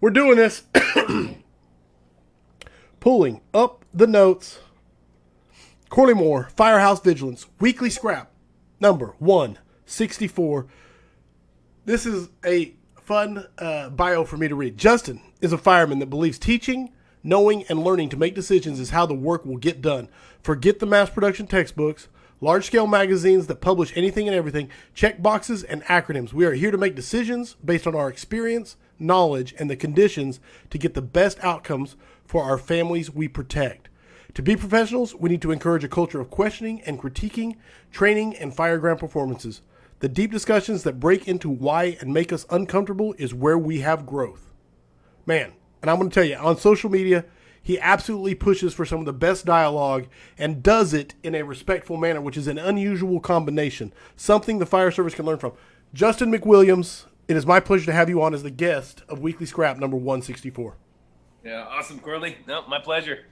We're doing this. Pulling up the notes. Corley Moore, Firehouse Vigilance, Weekly Scrap, number 164. This is a fun bio for me to read. Justin is a fireman that believes teaching, knowing, and learning to make decisions is how the work will get done. Forget the mass production textbooks, large-scale magazines that publish anything and everything, check boxes, and acronyms. We are here to make decisions based on our experience, knowledge, and the conditions to get the best outcomes for our families we protect. To be professionals, we need to encourage a culture of questioning and critiquing, training, and fireground performances. The deep discussions that break into why and make us uncomfortable is where we have growth. Man, and I'm going to tell you, on social media, he absolutely pushes for some of the best dialogue and does it in a respectful manner, which is an unusual combination, something the fire service can learn from. Justin McWilliams, it is my pleasure to have you on as the guest of Weekly Scrap number 164. Yeah, awesome, Corley. No, my pleasure.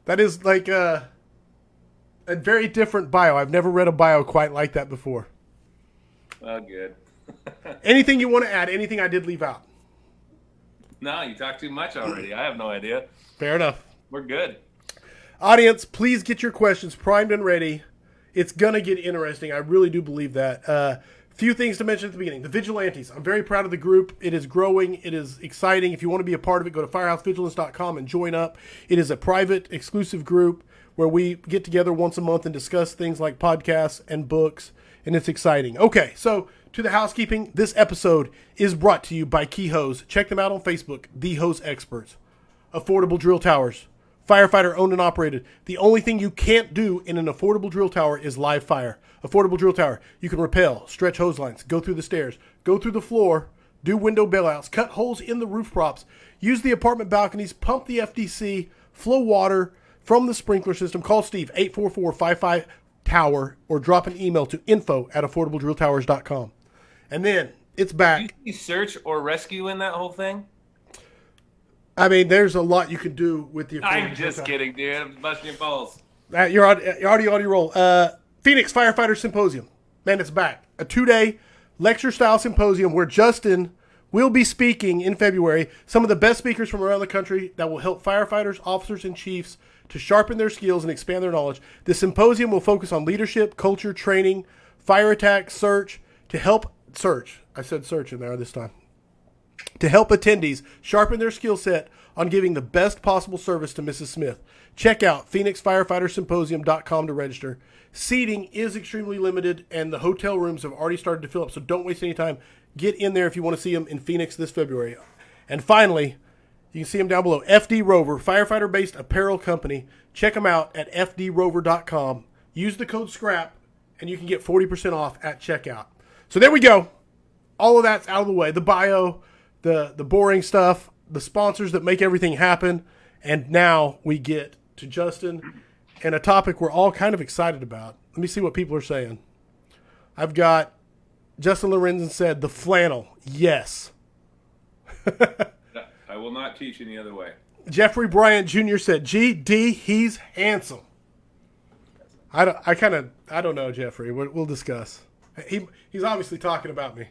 That is like a very different bio. I've never read a bio quite like that before. Oh, good. Anything you want to add? Anything I did leave out? No, you talked too much already. I have no idea. Fair enough. We're good. Audience, please get your questions primed and ready. It's going to get interesting. I really do believe that. Few things to mention at the beginning. The Vigilantes. I'm very proud of the group. It is growing. It is exciting. If you want to be a part of it, go to firehousevigilance.com and join up. It is a private, exclusive group where we get together once a month and discuss things like podcasts and books, and it's exciting. Okay, so to the housekeeping. This episode is brought to you by Key Hose. Check them out on Facebook, The Hose Experts. Affordable drill towers. Firefighter owned and operated. The only thing you can't do in an affordable drill tower is live fire. Affordable drill tower. You can rappel, stretch hose lines, go through the stairs, go through the floor, do window bailouts, cut holes in the roof props, use the apartment balconies, pump the FDC, flow water from the sprinkler system. Call Steve, 844-55-TOWER, or drop an email to info@affordabledrilltowers.com. And then it's back. Do you see search or rescue in that whole thing? I mean, there's a lot you can do with the. I'm just kidding, dude. I'm busting your balls. You're already on your roll. Phoenix Firefighter Symposium. Man, it's back. A 2-day lecture-style symposium where Justin will be speaking in February. Some of the best speakers from around the country that will help firefighters, officers, and chiefs to sharpen their skills and expand their knowledge. The symposium will focus on leadership, culture, training, fire attack, search, to help search. I said search in there this time. To help attendees sharpen their skill set on giving the best possible service to Mrs. Smith. Check out phoenixfirefightersymposium.com to register. Seating is extremely limited, and the hotel rooms have already started to fill up, so don't waste any time. Get in there if you want to see them in Phoenix this February. And finally, you can see them down below. FD Rover, firefighter-based apparel company. Check them out at fdrover.com. Use the code SCRAP, and you can get 40% off at checkout. So there we go. All of that's out of the way. The bio, the boring stuff, the sponsors that make everything happen, and now we get to Justin and a topic we're all kind of excited about. Let me see what people are saying. I've got Justin Lorenzen said, the flannel, yes. I will not teach any other way. Jeffrey Bryant Jr. said, GD, he's handsome. I don't know, Jeffrey. We'll discuss. He's obviously talking about me.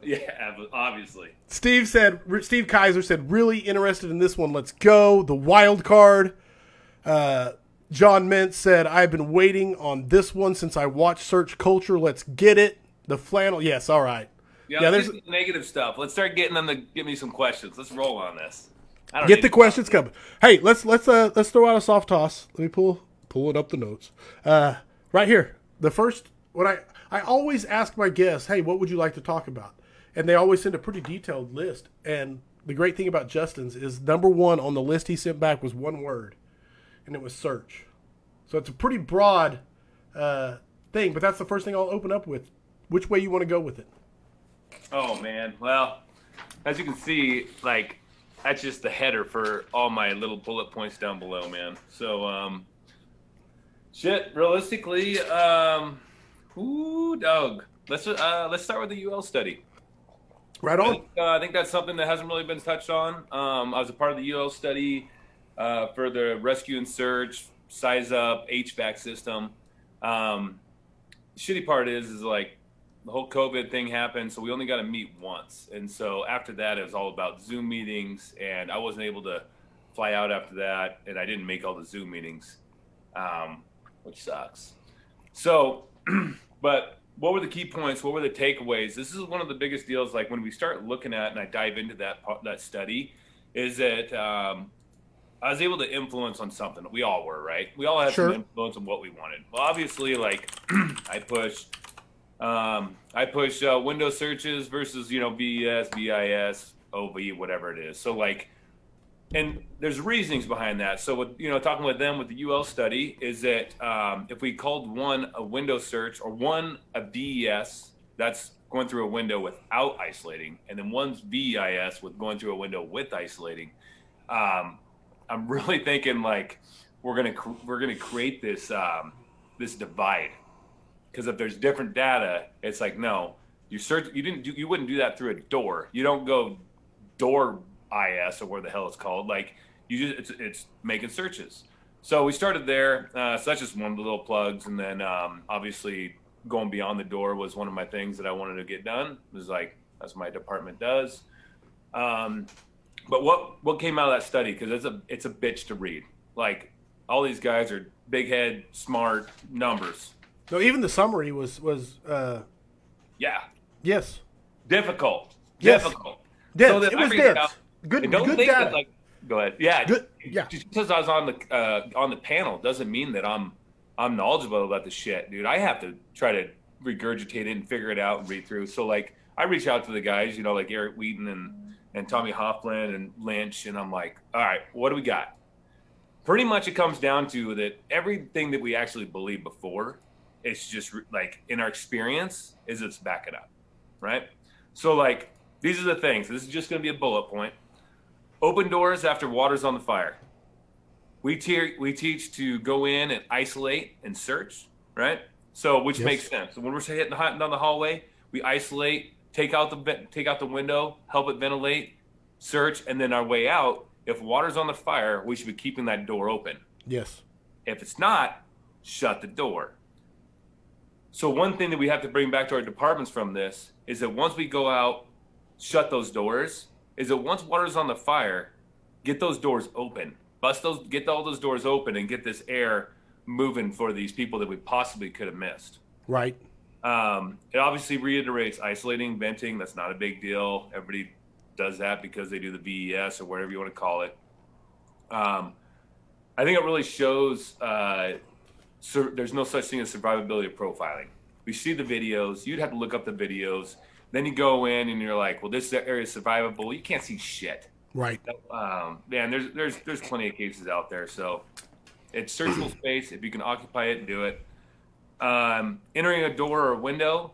Yeah, obviously. Steve Kaiser said, really interested in this one. Let's go. The wild card. John Mintz said, I've been waiting on this one since I watched Search Culture. Let's get it. The flannel. Yes, all right. Yeah, there's negative stuff. Let's start getting them to give me some questions. Let's roll on this. Get the questions coming. Hey, let's throw out a soft toss. Let me pull it up the notes. Right here. The first, what I always ask my guests, hey, what would you like to talk about? And they always send a pretty detailed list. And the great thing about Justin's is number one on the list he sent back was one word, and it was search. So it's a pretty broad thing, but that's the first thing I'll open up with. Which way you want to go with it? Oh, man. Well, as you can see, like, that's just the header for all my little bullet points down below, man. So, realistically, Doug, let's start with the UL study. Right on. I think that's something that hasn't really been touched on. I was a part of the UL study for the rescue and search, size up, HVAC system. Shitty part is like the whole COVID thing happened, so we only got to meet once. And so after that, it was all about Zoom meetings, and I wasn't able to fly out after that, and I didn't make all the Zoom meetings, which sucks. So, but what were the key points? What were the takeaways? This is one of the biggest deals. Like when we start looking at, and I dive into that study, is that I was able to influence on something. We all were, right? We all had some influence on what we wanted. Well, obviously, like I push window searches versus VES, VIS, OV, whatever it is. So like. And there's reasonings behind that. So, talking with them with the UL study is that if we called one a window search or one a VES, that's going through a window without isolating, and then one's VIS with going through a window with isolating. I'm really thinking like we're gonna create this this divide, because if there's different data, it's like no, you wouldn't do that through a door. You don't go door IS or where the hell it's called. Like it's making searches. So we started there. So that's just one of the little plugs. And then obviously going beyond the door was one of my things that I wanted to get done. It was like, that's what my department does. But what came out of that study? Because it's a bitch to read. Like all these guys are big head, smart numbers. No, even the summary was yeah. Yes. Difficult. Yes. Difficult. Dense. So it was dense. Good don't think data. that, like, go ahead. Yeah. Good. Yeah. Just because I was on the panel doesn't mean that I'm knowledgeable about the shit, dude. I have to try to regurgitate it and figure it out and read through. So like I reach out to the guys, like Eric Wheaton and Tommy Hoffland and Lynch, and I'm like, all right, what do we got? Pretty much it comes down to that everything that we actually believed before, it's just like in our experience is it's back it up, right? So like these are the things. This is just going to be a bullet point. Open doors after water's on the fire. We teach to go in and isolate and search, right? So which makes sense. So when we're hitting down the hallway, we isolate, take out the window, help it ventilate, search, and then our way out. If water's on the fire, we should be keeping that door open. Yes. If it's not, shut the door. So one thing that we have to bring back to our departments from this is that once we go out, shut those doors, is that once water's on the fire, get those doors open. Get all those doors open and get this air moving for these people that we possibly could have missed. Right. It obviously reiterates isolating, venting. That's not a big deal. Everybody does that because they do the VES or whatever you want to call it. I think it really shows there's no such thing as survivability profiling. We see the videos. You'd have to look up the videos. Then you go in and you're like, well, this area is survivable. You can't see shit. Right. Man, there's plenty of cases out there. So it's searchable space. If you can occupy it, do it. Entering a door or a window,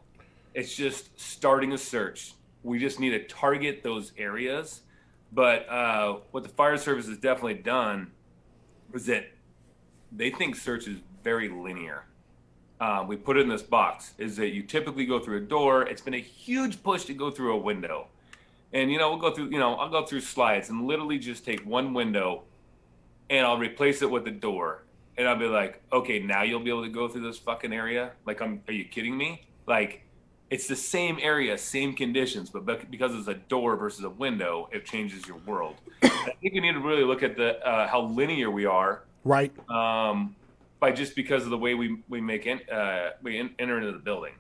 it's just starting a search. We just need to target those areas. But what the fire service has definitely done is that they think search is very linear. We put it in this box, is that you typically go through a door. It's been a huge push to go through a window. And, we'll go through, I'll go through slides and literally just take one window and I'll replace it with a door. And I'll be like, okay, now you'll be able to go through this fucking area? Like, are you kidding me? Like, it's the same area, same conditions, but because it's a door versus a window, it changes your world. I think we need to really look at how linear we are. Right. Just because of the way we enter into the building.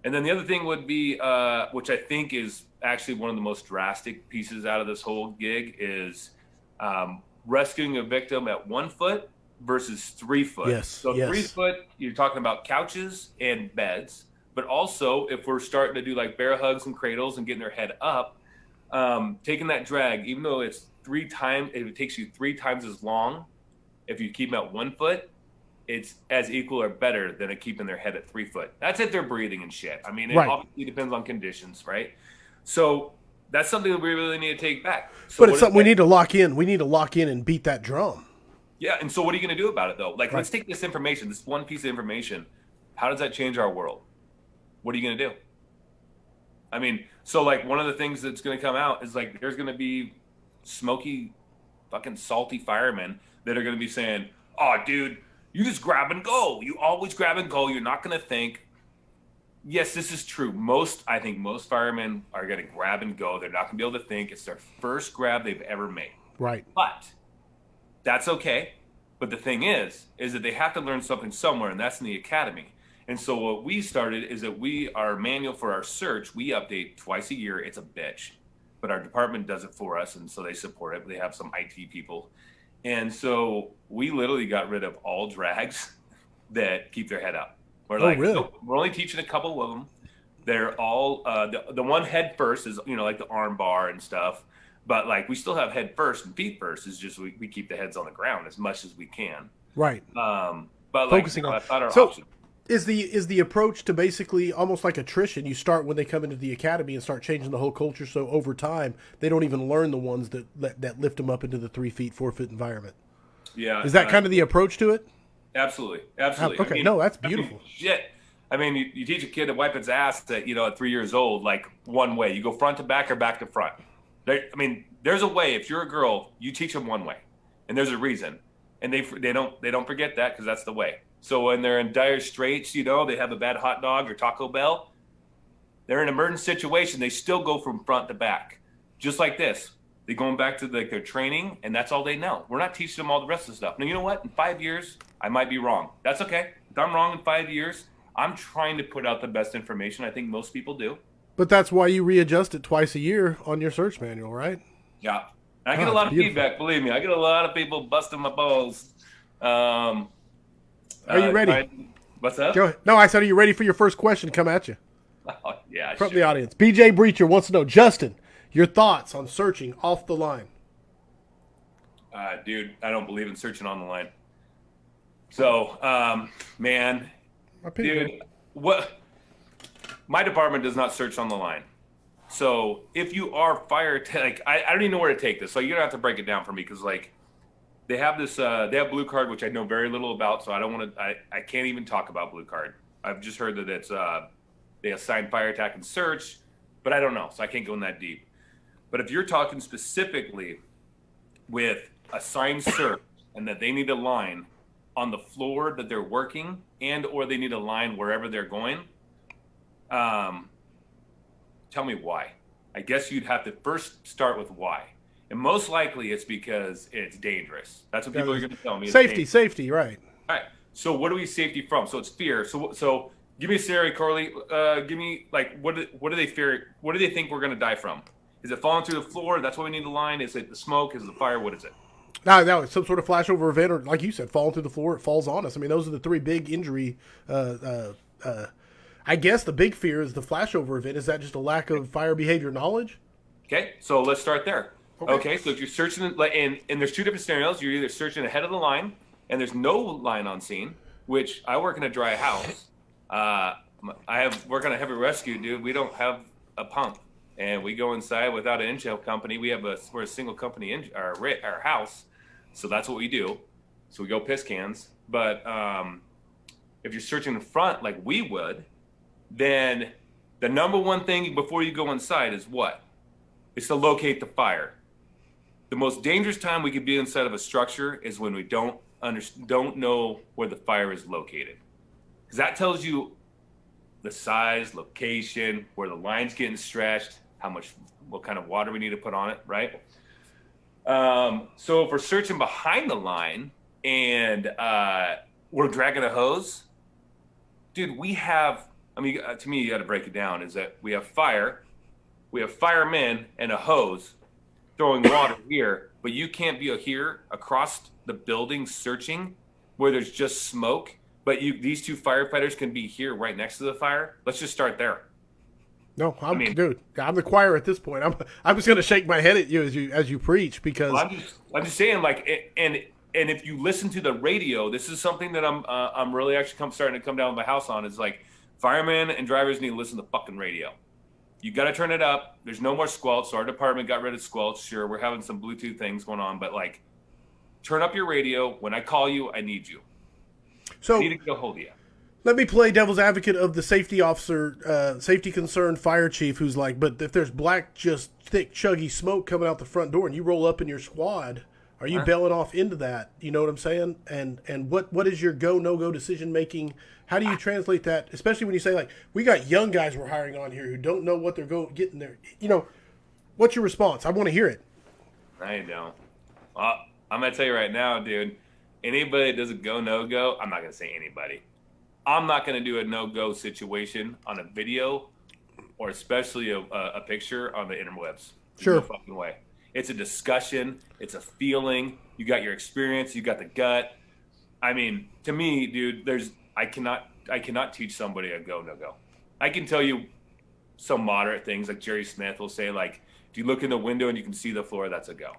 And then the other thing would be, which I think is actually one of the most drastic pieces out of this whole gig, is rescuing a victim at 1 foot versus 3 foot. Yes. So 3 foot, you're talking about couches and beds, but also if we're starting to do like bear hugs and cradles and getting their head up, taking that drag, even though if it takes you 3 times as long, if you keep them at 1 foot, it's as equal or better than keeping their head at 3 foot. That's if they're breathing and shit. I mean, it obviously depends on conditions, right? So that's something that we really need to take back. So but it's something we need to lock in. We need to lock in and beat that drum. Yeah, and so what are you going to do about it, though? Like, let's take this information, this one piece of information. How does that change our world? What are you going to do? I mean, so, like, one of the things that's going to come out is, like, there's going to be smoky, fucking salty firemen that are going to be saying, oh, dude, you just grab and go. You always grab and go. You're not going to think. yes, this is true. I think most firemen are going to grab and go. They're not going to be able to think. It's their first grab they've ever made. Right. But that's okay. But the thing is that they have to learn something somewhere, and that's in the academy. And so what we started is that our manual for our search, we update twice a year. It's a bitch, but our department does it for us, and so they support it. They have some IT people. And so we literally got rid of all drags that keep their head up. We're like, really? nope, we're only teaching a couple of them. They're all, the one head first is, like the arm bar and stuff. But like we still have head first and feet first. Is just we keep the heads on the ground as much as we can. Right. But like, focusing on that's not our so option. is the approach to basically almost like attrition? You start when they come into the academy and start changing the whole culture. So over time, they don't even learn the ones that lift them up into the 3 feet, 4 foot environment. Yeah. Is that kind of the approach to it? Absolutely. Okay. No, that's beautiful. Shit. I mean, you teach a kid to wipe its ass at 3 years old, like one way. You go front to back or back to front. There's a way. If you're a girl, you teach them one way, and there's a reason, and they don't forget that because that's the way. So when they're in dire straits, they have a bad hot dog or Taco Bell, they're in an emergency situation. They still go from front to back, just like this. They're going back to their training, and that's all they know. We're not teaching them all the rest of the stuff. Now, you know what? In 5 years, I might be wrong. That's okay. If I'm wrong in 5 years, I'm trying to put out the best information. I think most people do. But that's why you readjust it twice a year on your search manual, right? Yeah. I get a lot of feedback, believe me. I get a lot of people busting my balls. Are you ready? What's up? Go ahead. No, I said, are you ready for your first question? Come at you. Oh, yeah, From the audience. BJ Breacher wants to know, Justin, your thoughts on searching off the line. Dude, I don't believe in searching on the line. So, man, dude, my department does not search on the line. So if you are I don't even know where to take this. So you're gonna have to break it down for me because they have this, they have Blue Card, which I know very little about. So I don't want to, I can't even talk about Blue Card. I've just heard that it's, they assign fire attack and search, but I don't know. So I can't go in that deep. But if you're talking specifically with assigned search and that they need a line on the floor that they're working or they need a line wherever they're going, tell me why. I guess you'd have to first start with why. And most likely it's because it's dangerous. That's what people are going to tell me. Safety, right. All right. So what do we safety from? So it's fear. So give me a scenario, Carly. Give me what do they fear? What do they think we're going to die from? Is it falling through the floor? That's why we need the line. Is it the smoke? Is it the fire? What is it? No, it's some sort of flashover event, or like you said, falling through the floor. It falls on us. I mean, those are the three big injury. I guess the big fear is the flashover event. Is that just a lack of fire behavior knowledge? Okay, so let's start there. Okay, so if you're searching, and there's two different scenarios. You're either searching ahead of the line, and there's no line on scene, which I work in a dry house. Work on a heavy rescue, dude. We don't have a pump, and we go inside without an intel company. We're a single company in our house, so that's what we do. So we go piss cans. But if you're searching in front like we would, then the number one thing before you go inside is what? It's to locate the fire. The most dangerous time we could be inside of a structure is when we don't know where the fire is located. Because that tells you the size, location, where the line's getting stretched, what kind of water we need to put on it, right? So if we're searching behind the line and we're dragging a hose, dude, to me, you got to break it down, is that we have fire, we have firemen and a hose throwing water here, but you can't be here across the building searching where there's just smoke, but these two firefighters can be here right next to the fire. Let's just start there. No, dude, I'm the choir at this point. I'm just going to shake my head at you as you preach because I'm just saying, and if you listen to the radio, this is something that I'm really actually starting to come down with my house on. Is firemen and drivers need to listen to the fucking radio. You got to turn it up. There's no more squelch. So our department got rid of squelch. Sure, we're having some Bluetooth things going on, but turn up your radio. When I call you, I need you. So I need to get a hold of you. Let me play devil's advocate of the safety officer, safety concerned fire chief who's like, but if there's black, just thick, chuggy smoke coming out the front door and you roll up in your squad, Are you bailing off into that? You know what I'm saying? And what is your go, no-go decision making? How do you translate that? Especially when you say, like, we got young guys we're hiring on here who don't know what they're getting there. You know, what's your response? I want to hear it. I don't. Well, I'm going to tell you right now, dude, anybody that does a go, no-go, I'm not going to say anybody. I'm not going to do a no-go situation on a video or especially a picture on the interwebs. Sure. No fucking way. It's a discussion. It's a feeling. You got your experience. You got the gut. I mean, to me, dude, I cannot teach somebody a go, no go. I can tell you some moderate things, like Jerry Smith will say, like, if you look in the window and you can see the floor, that's a go.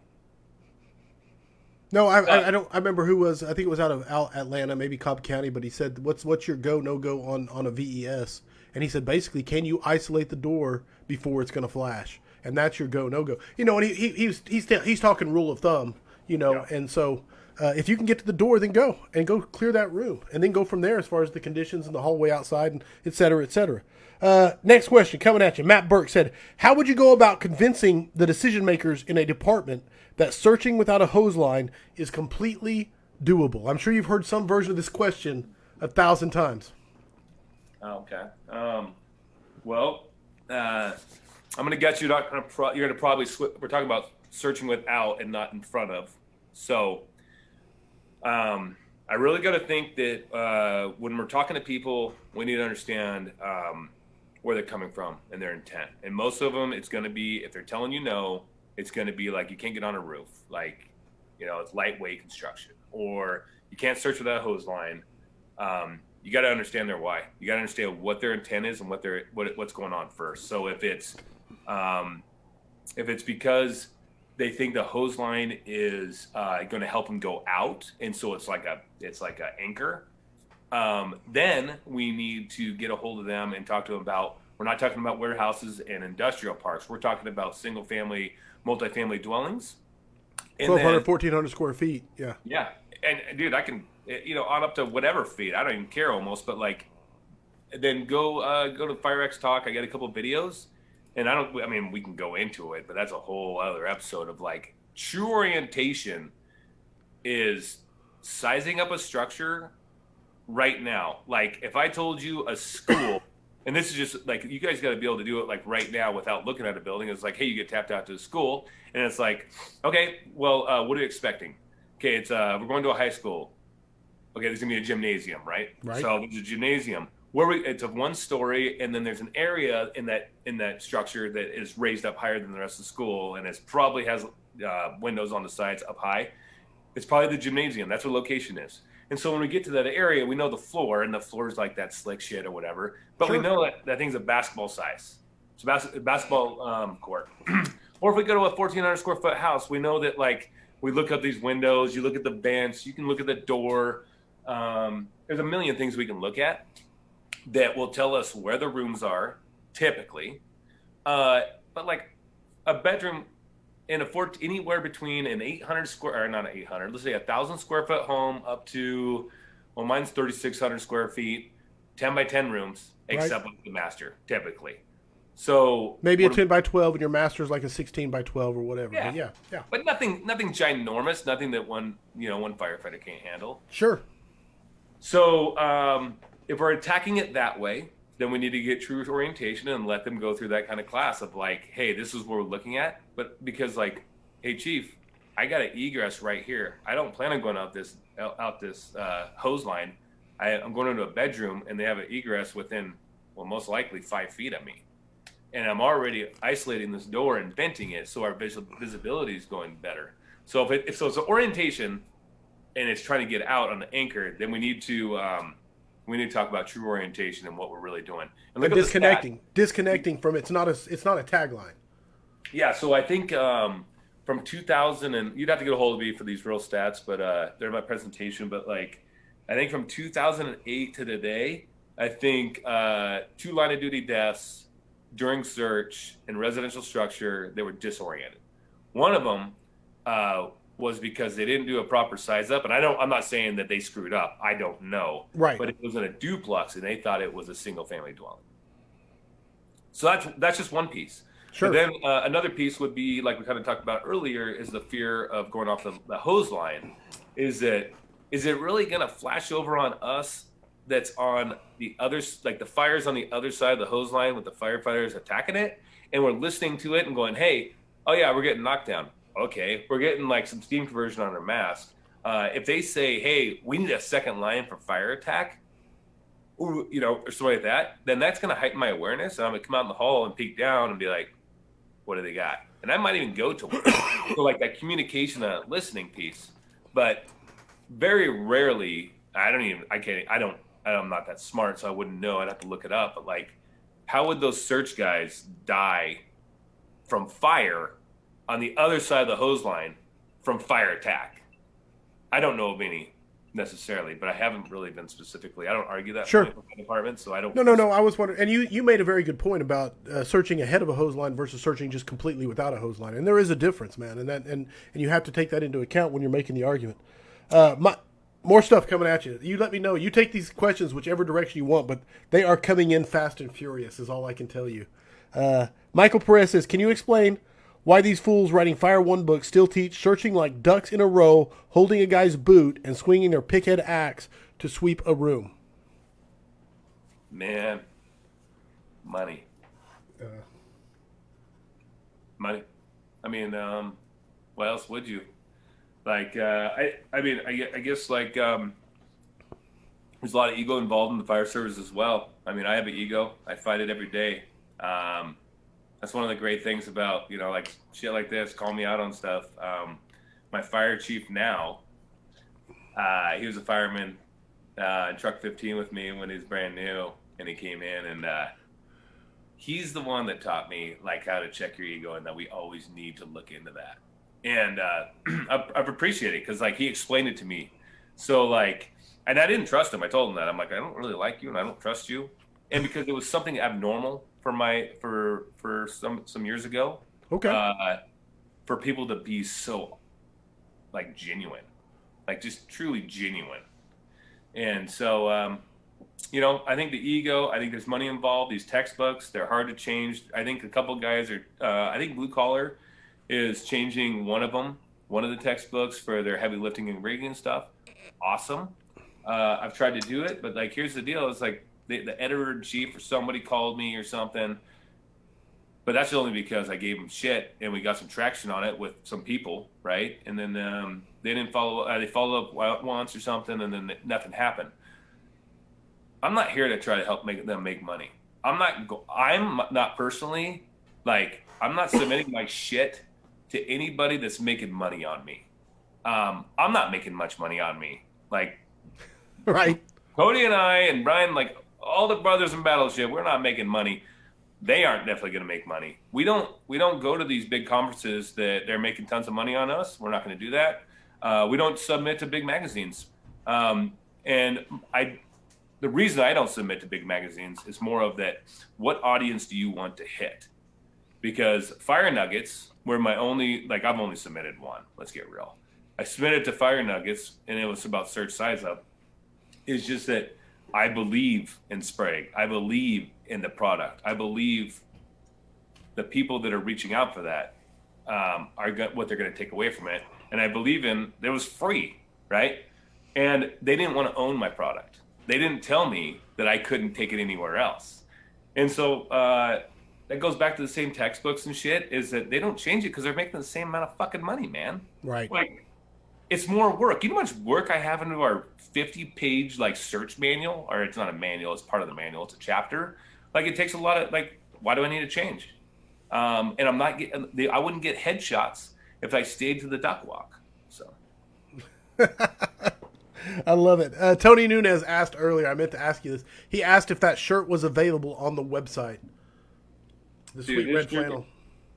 No, I don't. I remember who was. I think it was out of Atlanta, maybe Cobb County. But he said, "What's your go no go on a VES?" And he said, basically, can you isolate the door before it's going to flash? And that's your go no go. You know, and he's talking rule of thumb. You know, yeah. And so if you can get to the door, then go clear that room, and then go from there as far as the conditions in the hallway outside, and et cetera, et cetera. Next question coming at you. Matt Burke said, "How would you go about convincing the decision makers in a department that searching without a hose line is completely doable?" I'm sure you've heard some version of this question 1,000 times. Okay. Well, I'm going to guess you're going to probably we're talking about searching without and not in front of. So I really got to think that when we're talking to people, we need to understand where they're coming from and their intent. And most of them, it's going to be, if they're telling you no, it's going to be like, you can't get on a roof. Like, you know, it's lightweight construction, or you can't search without a hose line. You got to understand their why. You got to understand what their intent is and what's going on first. So if it's because they think the hose line is going to help them go out, and so it's like a anchor, then we need to get a hold of them and talk to them about. We're not talking about warehouses and industrial parks. We're talking about single family, multifamily dwellings. 1,200, 1,400 square feet. Yeah. Yeah. And dude, I can, on up to whatever feet. I don't even care almost, but like, then go to FireX Talk. I got a couple of videos, and we can go into it, but that's a whole other episode of like, true orientation is sizing up a structure right now. Like, if I told you a school, and this is just like, you guys got to be able to do it like right now without looking at a building. It's like, hey, you get tapped out to a school, and it's like, okay, well, what are you expecting? Okay, it's we're going to a high school. Okay, there's gonna be a gymnasium, right? Right. So there's a gymnasium it's a one story, and then there's an area in that structure that is raised up higher than the rest of the school, and it probably has windows on the sides up high. It's probably the gymnasium. That's what location is. And so when we get to that area, we know the floor, and the floor is like that slick shit or whatever. But sure, we know that thing's a basketball size. It's a basketball court. Or if we go to a 1,400 square foot house, we know that, like, we look up these windows, you look at the bench, you can look at the door. There's a million things we can look at that will tell us where the rooms are, typically. But like a bedroom in anywhere between an 800 square, or not 800, let's say 1,000 square foot home up to, well, mine's 3,600 square feet, 10 by 10 rooms, except with the master, typically. So maybe a 10 by 12 and your master's like a 16 by 12 or whatever. Yeah. But yeah. But nothing ginormous, nothing that one firefighter can't handle. Sure. So if we're attacking it that way, then we need to get true orientation and let them go through that kind of class of like, hey, this is what we're looking at. But because like, hey, chief, I got an egress right here. I don't plan on going out this hose line. I'm going into a bedroom, and they have an egress within, well, most likely 5 feet of me. And I'm already isolating this door and venting it, so our visibility is going better. So if it's an orientation, and it's trying to get out on the anchor, then we need to talk about true orientation and what we're really doing. And look disconnecting from it's not a tagline. Yeah, so I think from 2000, and you'd have to get a hold of me for these real stats, but they're in my presentation. But like, I think from 2008 to today, I think 2 line of duty deaths during search in residential structure, they were disoriented. One of them was because they didn't do a proper size up, and I'm not saying that they screwed up. I don't know. Right. But it was in a duplex, and they thought it was a single family dwelling. So that's just one piece. Sure. But then another piece would be, like we kind of talked about earlier, is the fear of going off the hose line. Is it really going to flash over on us that's on the other, like the fire's on the other side of the hose line with the firefighters attacking it, and we're listening to it and going, hey, oh yeah, we're getting knocked down. Okay, we're getting like some steam conversion on our mask. If they say, hey, we need a second line for fire attack, or, you know, or something like that, then that's going to heighten my awareness. And I'm going to come out in the hall and peek down and be like, what do they got? And I might even go to work. So like that communication, listening piece. But very rarely, I'm not that smart, so I wouldn't know. I'd have to look it up. But like, how would those search guys die from fire on the other side of the hose line from fire attack? I don't know of any necessarily, but I haven't really been specifically. I don't argue that Sure. point with my department, so I don't. No. I was wondering, and you made a very good point about searching ahead of a hose line versus searching just completely without a hose line, and there is a difference, man, and you have to take that into account when you're making the argument. More stuff coming at you. You let me know. You take these questions whichever direction you want, but they are coming in fast and furious. Is all I can tell you. Michael Perez says, "Can you explain why these fools writing Fire One books still teach searching like ducks in a row, holding a guy's boot, and swinging their pickhead axe to sweep a room?" Man, money. Money. I mean, what else would you? Like, I guess like there's a lot of ego involved in the fire service as well. I mean, I have an ego. I fight it every day. That's one of the great things about, you know, like shit like this, call me out on stuff. My fire chief now, he was a fireman in truck 15 with me when he was brand new, and he came in, and he's the one that taught me like how to check your ego, and that we always need to look into that. And I've appreciated it because like he explained it to me. So like, and I didn't trust him. I told him that. I'm like, I don't really like you and I don't trust you. And because it was something abnormal for some years ago. Okay. For people to be so like genuine, like just truly genuine. And so, you know, I think the ego, I think there's money involved. These textbooks, they're hard to change. I think a couple guys are, I think Blue Collar is changing one of the textbooks for their heavy lifting and rigging stuff. Awesome. I've tried to do it, but like, here's the deal. It's like the editor-in-chief or somebody called me or something, but that's only because I gave them shit and we got some traction on it with some people, right? And then they didn't follow. They followed up once or something, and then nothing happened. I'm not here to try to help them make money. I'm not personally, like, I'm not submitting my shit to anybody that's making money on me. I'm not making much money on me. Like, Right. Cody and I and Brian, like all the brothers in Battleship, we're not making money. They aren't definitely going to make money. We don't go to these big conferences that they're making tons of money on us. We're not going to do that. We don't submit to big magazines. And the reason I don't submit to big magazines is more of that, what audience do you want to hit? Because Fire Nuggets were my only, like, I've only submitted one. Let's get real. I submitted to Fire Nuggets, and it was about search size up. It's just that I believe in Sprague. I believe in the product. I believe the people that are reaching out for that what they're going to take away from it. And I believe in, it was free, right? And they didn't want to own my product. They didn't tell me that I couldn't take it anywhere else. And so that goes back to the same textbooks and shit, is that they don't change it because they're making the same amount of fucking money, man. Right. Like, it's more work. You know how much work I have into our 50-page like search manual? Or it's not a manual, it's part of the manual, it's a chapter. Like, it takes a lot of, like, why do I need to change? And I'm not getting, I wouldn't get headshots if I stayed to the duck walk. So I love it. Tony Nunez asked earlier, I meant to ask you this. He asked if that shirt was available on the website. The sweet red flannel.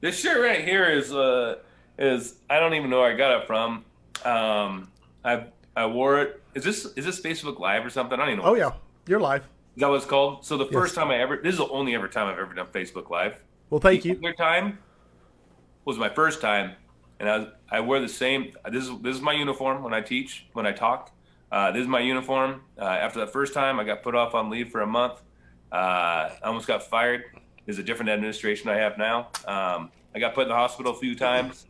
This shirt right here is I don't even know where I got it from. I wore it. Is this Facebook Live or something? I don't even know. Oh yeah, you're live. Is that what it's called? So the first time this is the only ever time I've ever done Facebook Live. Well, thank you. The other time was my first time, and I wear the same. This is my uniform when I teach, when I talk. This is my uniform. After that first time, I got put off on leave for a month. I almost got fired. There's a different administration I have now. I got put in the hospital a few times.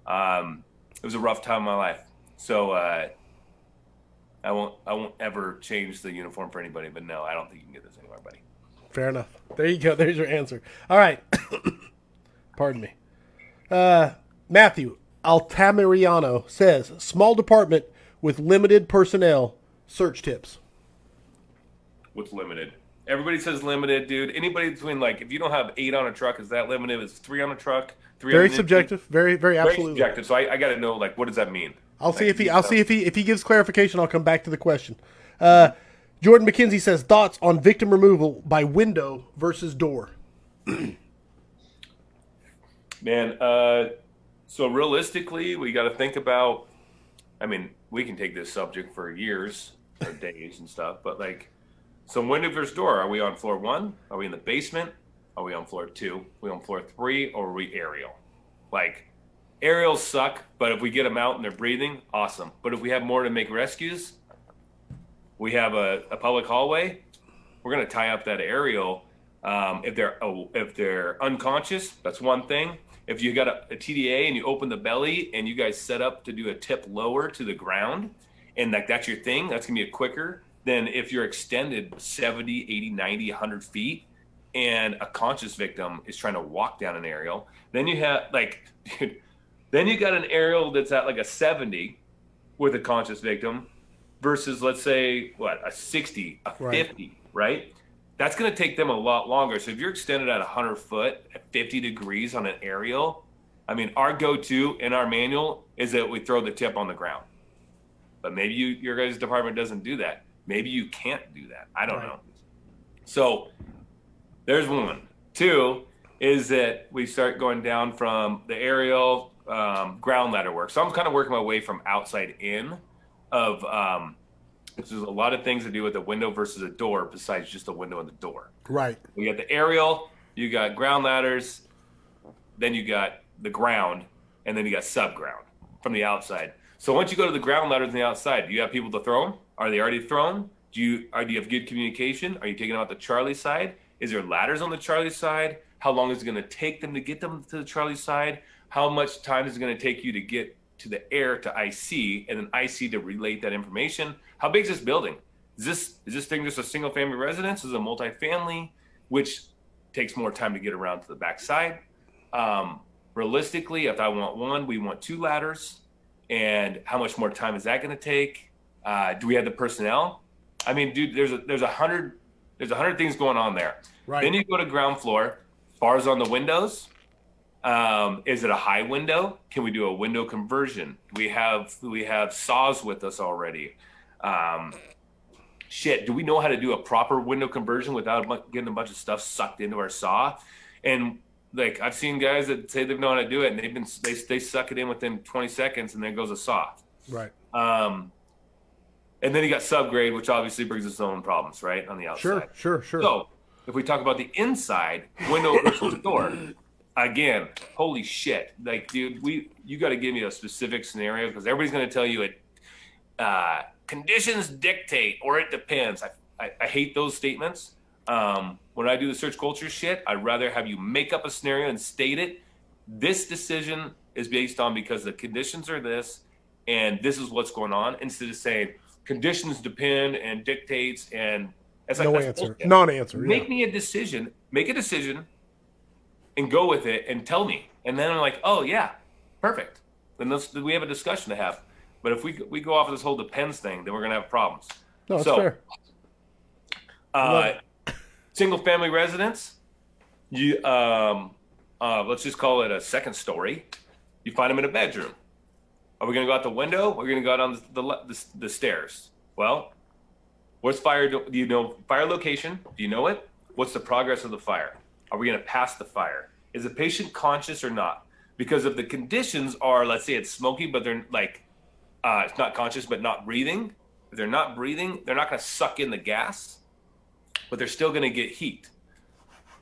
It was a rough time in my life. So I won't ever change the uniform for anybody. But no, I don't think you can get this anywhere, buddy. Fair enough. There you go. There's your answer. All right. Pardon me. Matthew Altamirano says, small department with limited personnel, search tips. What's limited? Everybody says limited, dude. Anybody between, like, if you don't have 8 on a truck, is that limited? Is 3 on a truck? 3 Very on subjective. Very, very absolutely. Very subjective. So I got to know, like, what does that mean? I'll see if he gives clarification. I'll come back to the question. Jordan McKenzie says, thoughts on victim removal by window versus door. Man, so realistically, we got to think about, I mean, we can take this subject for years or days and stuff, but like, so window versus door, are we on floor 1? Are we in the basement? Are we on floor 2? Are we on floor 3? Or are we aerial? Like, aerials suck, but if we get them out and they're breathing, awesome. But if we have more to make rescues, we have a public hallway, we're going to tie up that aerial. If they're unconscious, that's one thing. If you got a TDA and you open the belly and you guys set up to do a tip lower to the ground, and like that's your thing, that's going to be quicker than if you're extended 70, 80, 90, 100 feet and a conscious victim is trying to walk down an aerial. Then you have like, dude, then you got an aerial that's at like a 70 with a conscious victim versus, let's say, a 60, a 50, right? That's going to take them a lot longer. So if you're extended at 100 foot at 50 degrees on an aerial, I mean, our go-to in our manual is that we throw the tip on the ground. But maybe your guys' department doesn't do that. Maybe you can't do that. I don't know. So there's one. 2 is that we start going down from the aerial ground ladder work. So I'm kind of working my way from outside in of there's a lot of things to do with a window versus a door besides just a window and the door. Right. You got the aerial, you got ground ladders, then you got the ground, and then you got subground from the outside. So once you go to the ground ladders on the outside, do you have people to throw them? Are they already thrown? Do you have good communication? Are you taking them out the Charlie side? Is there ladders on the Charlie side? How long is it going to take them to get them to the Charlie side? How much time is it going to take you to get to the air to IC and then IC to relate that information? How big is this building? Is this thing just a single family residence? Is it a multifamily, which takes more time to get around to the back side? Realistically, if I want 1, we want 2 ladders. And how much more time is that going to take? Do we have the personnel? I mean, dude, there's 100 things going on there. Right. Then you go to ground floor, bars on the windows. Is it a high window? Can we do a window conversion? We have saws with us already. Do we know how to do a proper window conversion without getting a bunch of stuff sucked into our saw? And like I've seen guys that say they've known how to do it, and they suck it in within 20 seconds, and there goes a saw. Right. And then you got subgrade, which obviously brings its own problems, right, on the outside. Sure. So if we talk about the inside, window versus door, again, holy shit. Like, dude, you got to give me a specific scenario because everybody's going to tell you it. Conditions dictate, or it depends. I hate those statements. When I do the search culture shit, I'd rather have you make up a scenario and state it. This decision is based on because the conditions are this, and this is what's going on, instead of saying conditions depend and dictates, and it's like answer, non-answer. Make a decision, and go with it, and tell me, and then I'm like, oh yeah, perfect. Then we have a discussion to have. But if we go off of this whole depends thing, then we're gonna have problems. No, that's fair. Single family residence, you let's just call it a second story. You find them in a bedroom. Are we gonna go out the window? Or are we gonna go out on the stairs? Well, where's fire? Do you know fire location? Do you know it? What's the progress of the fire? Are we gonna pass the fire? Is the patient conscious or not? Because if the conditions are, let's say it's smoky, but they're like, it's not conscious, but not breathing. If they're not breathing, they're not going to suck in the gas, but they're still going to get heat.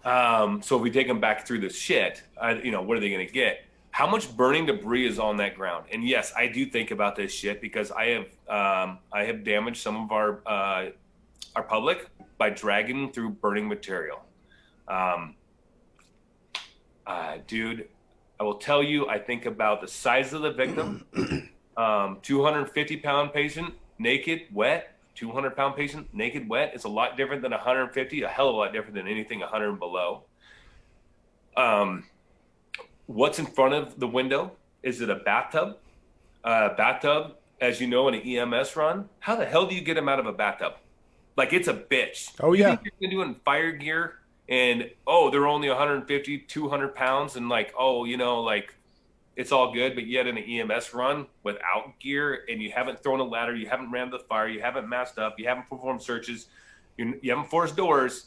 So if we take them back through this shit, what are they going to get? How much burning debris is on that ground? And yes, I do think about this shit because I have damaged some of our public by dragging through burning material. Dude, I will tell you, I think about the size of the victim. 250-pound patient, naked, wet. 200-pound patient, naked, wet. It's a lot different than 150. A hell of a lot different than anything 100 and below. What's in front of the window? Is it a bathtub? Bathtub, as you know, in an EMS run, how the hell do you get them out of a bathtub? Like, it's a bitch. Oh, You yeah. think you're going to do it in fire gear and, oh, they're only 150, 200 pounds and like, oh, you know, like, it's all good, but yet in an EMS run without gear and you haven't thrown a ladder, you haven't rammed the fire, you haven't masked up, you haven't performed searches, you haven't forced doors,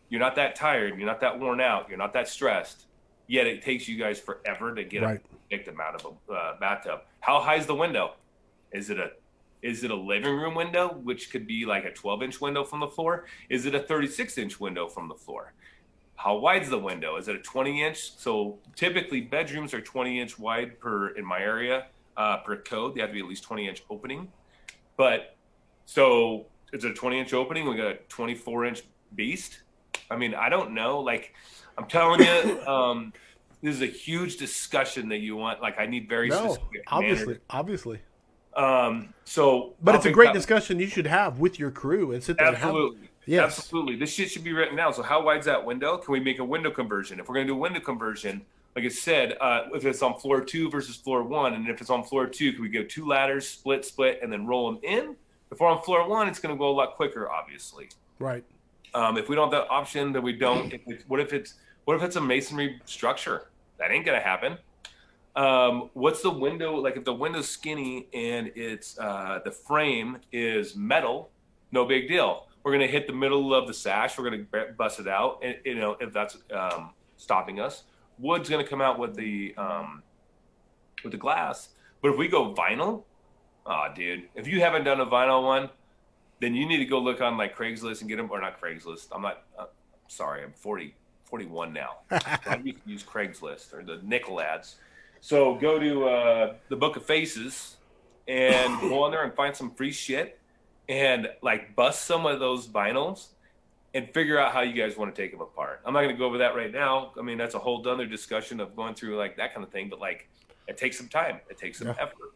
you're not that tired, you're not that worn out, you're not that stressed, yet it takes you guys forever to get a victim out of a bathtub. How high is the window? Is it a living room window, which could be like a 12-inch window from the floor? Is it a 36-inch window from the floor? How wide's the window? Is it a 20-inch? So typically bedrooms are 20-inch wide in my area, per code. They have to be at least 20-inch opening. But so is it a 20-inch opening? We got a 24-inch beast. I mean, I don't know. Like, I'm telling you, this is a huge discussion that you want. Like, I need very specific obviously. But it's a great discussion you should have with your crew and sit there. Absolutely. Yes. Absolutely. This shit should be written down. So how wide's that window? Can we make a window conversion? If we're going to do a window conversion, like I said, if it's on floor 2 versus floor 1, and if it's on floor 2, can we go 2 ladders, split, and then roll them in? If we're on floor 1, it's going to go a lot quicker, obviously. Right. If we don't have that option, then we don't. What if it's a masonry structure? That ain't going to happen. What's the window? Like, if the window's skinny and it's the frame is metal, no big deal. We're going to hit the middle of the sash. We're going to bust it out. And, you know, if that's stopping us, wood's going to come out with the glass. But if we go vinyl, dude, if you haven't done a vinyl one, then you need to go look on like Craigslist and get them, or not Craigslist. I'm not, sorry, I'm 41 now. So I used to use Craigslist or the nickel ads. So go to the Book of Faces and go on there and find some free shit. And like bust some of those vinyls and figure out how you guys want to take them apart. I'm not going to go over that right now. I mean, that's a whole other discussion of going through like that kind of thing. But like, it takes some time. It takes some effort.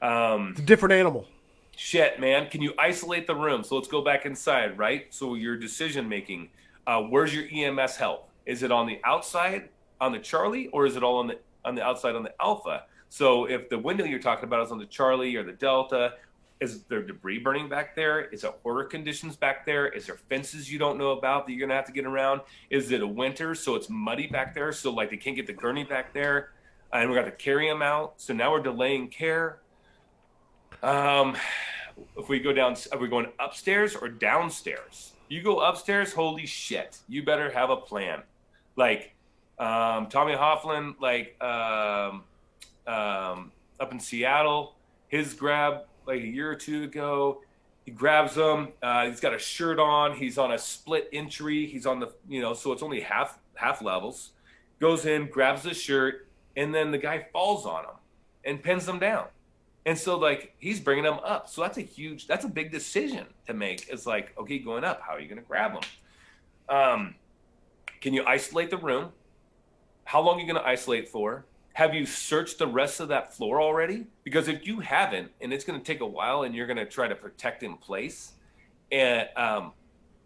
It's a different animal. Shit, man. Can you isolate the room? So let's go back inside, right? So your decision making. Where's your EMS help? Is it on the outside on the Charlie, or is it all on the outside on the Alpha? So if the window you're talking about is on the Charlie or the Delta, is there debris burning back there? Is there order conditions back there? Is there fences you don't know about that you're going to have to get around? Is it a winter, so it's muddy back there, so like they can't get the gurney back there, and we got to carry them out? So now we're delaying care. If we go down, are we going upstairs or downstairs? You go upstairs, holy shit, you better have a plan. Like Tommy Hoffman, like up in Seattle, his grab like a year or two ago, he grabs them. He's got a shirt on. He's on a split entry. He's on the, so it's only half levels. Goes in, grabs the shirt, and then the guy falls on him and pins them down. And so like he's bringing them up. So that's a big decision to make. It's like, okay, going up, how are you going to grab them? Can you isolate the room? How long are you going to isolate for? Have you searched the rest of that floor already? Because if you haven't, and it's going to take a while, and you're going to try to protect in place, and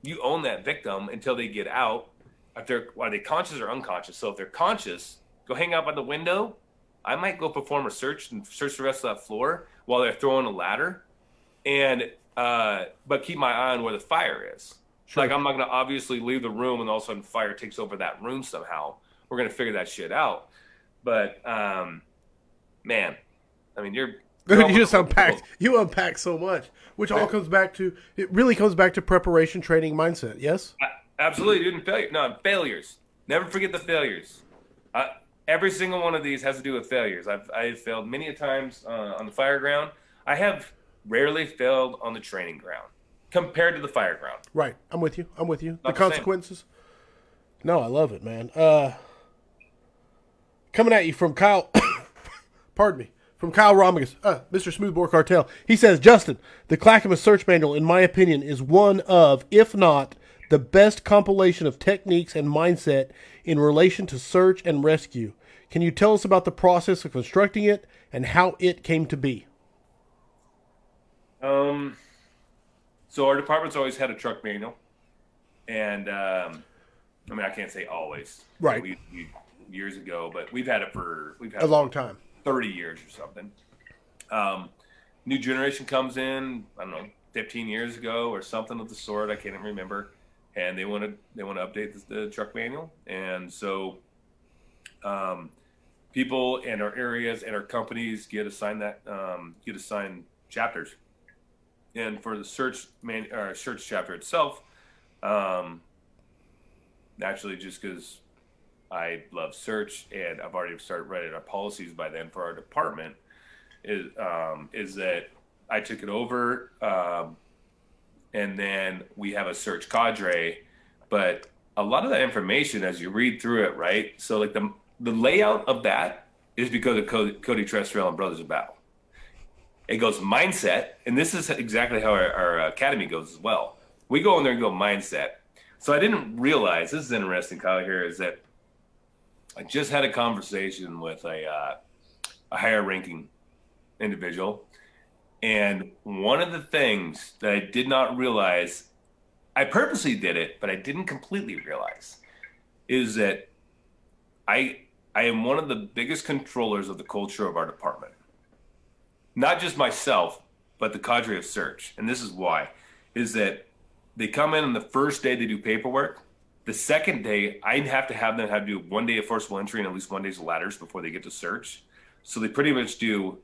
you own that victim until they get out. Are they conscious or unconscious? So if they're conscious, go hang out by the window. I might go perform a search and search the rest of that floor while they're throwing a ladder, and but keep my eye on where the fire is. Sure. Like I'm not going to obviously leave the room and all of a sudden fire takes over that room somehow. We're going to figure that shit out. But, man, I mean, you just unpacked. You unpack so much, which all comes back to, it really comes back to preparation, training, mindset. Yes? Absolutely. Failures. Never forget the failures. Every single one of these has to do with failures. I've failed many a times on the fire ground. I have rarely failed on the training ground compared to the fire ground. Right. I'm with you. Not the consequences. No, I love it, man. Coming at you from Kyle, pardon me, from Kyle Romigas, Mr. Smoothbore Cartel. He says, Justin, the Clackamas Search Manual, in my opinion, is one of, if not, the best compilation of techniques and mindset in relation to search and rescue. Can you tell us about the process of constructing it and how it came to be? So our department's always had a truck manual, and I mean, I can't say always, Right. We years ago, but we've had A long time. 30 years or something. New generation comes in, I don't know, 15 years ago or something of the sort. I can't even remember, and they want to update the truck manual, and so people and our areas and our companies get assigned chapters. And for the search chapter itself, naturally, just because I love search and I've already started writing our policies by then for our department, is that I took it over, and then we have a search cadre. But a lot of that information, as you read through it, right? So like the layout of that is because of Cody Trestrell and Brothers of Battle. It goes mindset, and this is exactly how our academy goes as well. We go in there and go mindset. So I didn't realize, this is interesting, Kyle, here, is that I just had a conversation with a higher ranking individual. And one of the things that I did not realize, I purposely did it, but I didn't completely realize, is that I am one of the biggest controllers of the culture of our department. Not just myself, but the cadre of search. And this is why, is that they come in on the first day they do paperwork. The second day, I'd have to have them do 1 day of forcible entry and at least 1 day's ladders before they get to search. So they pretty much do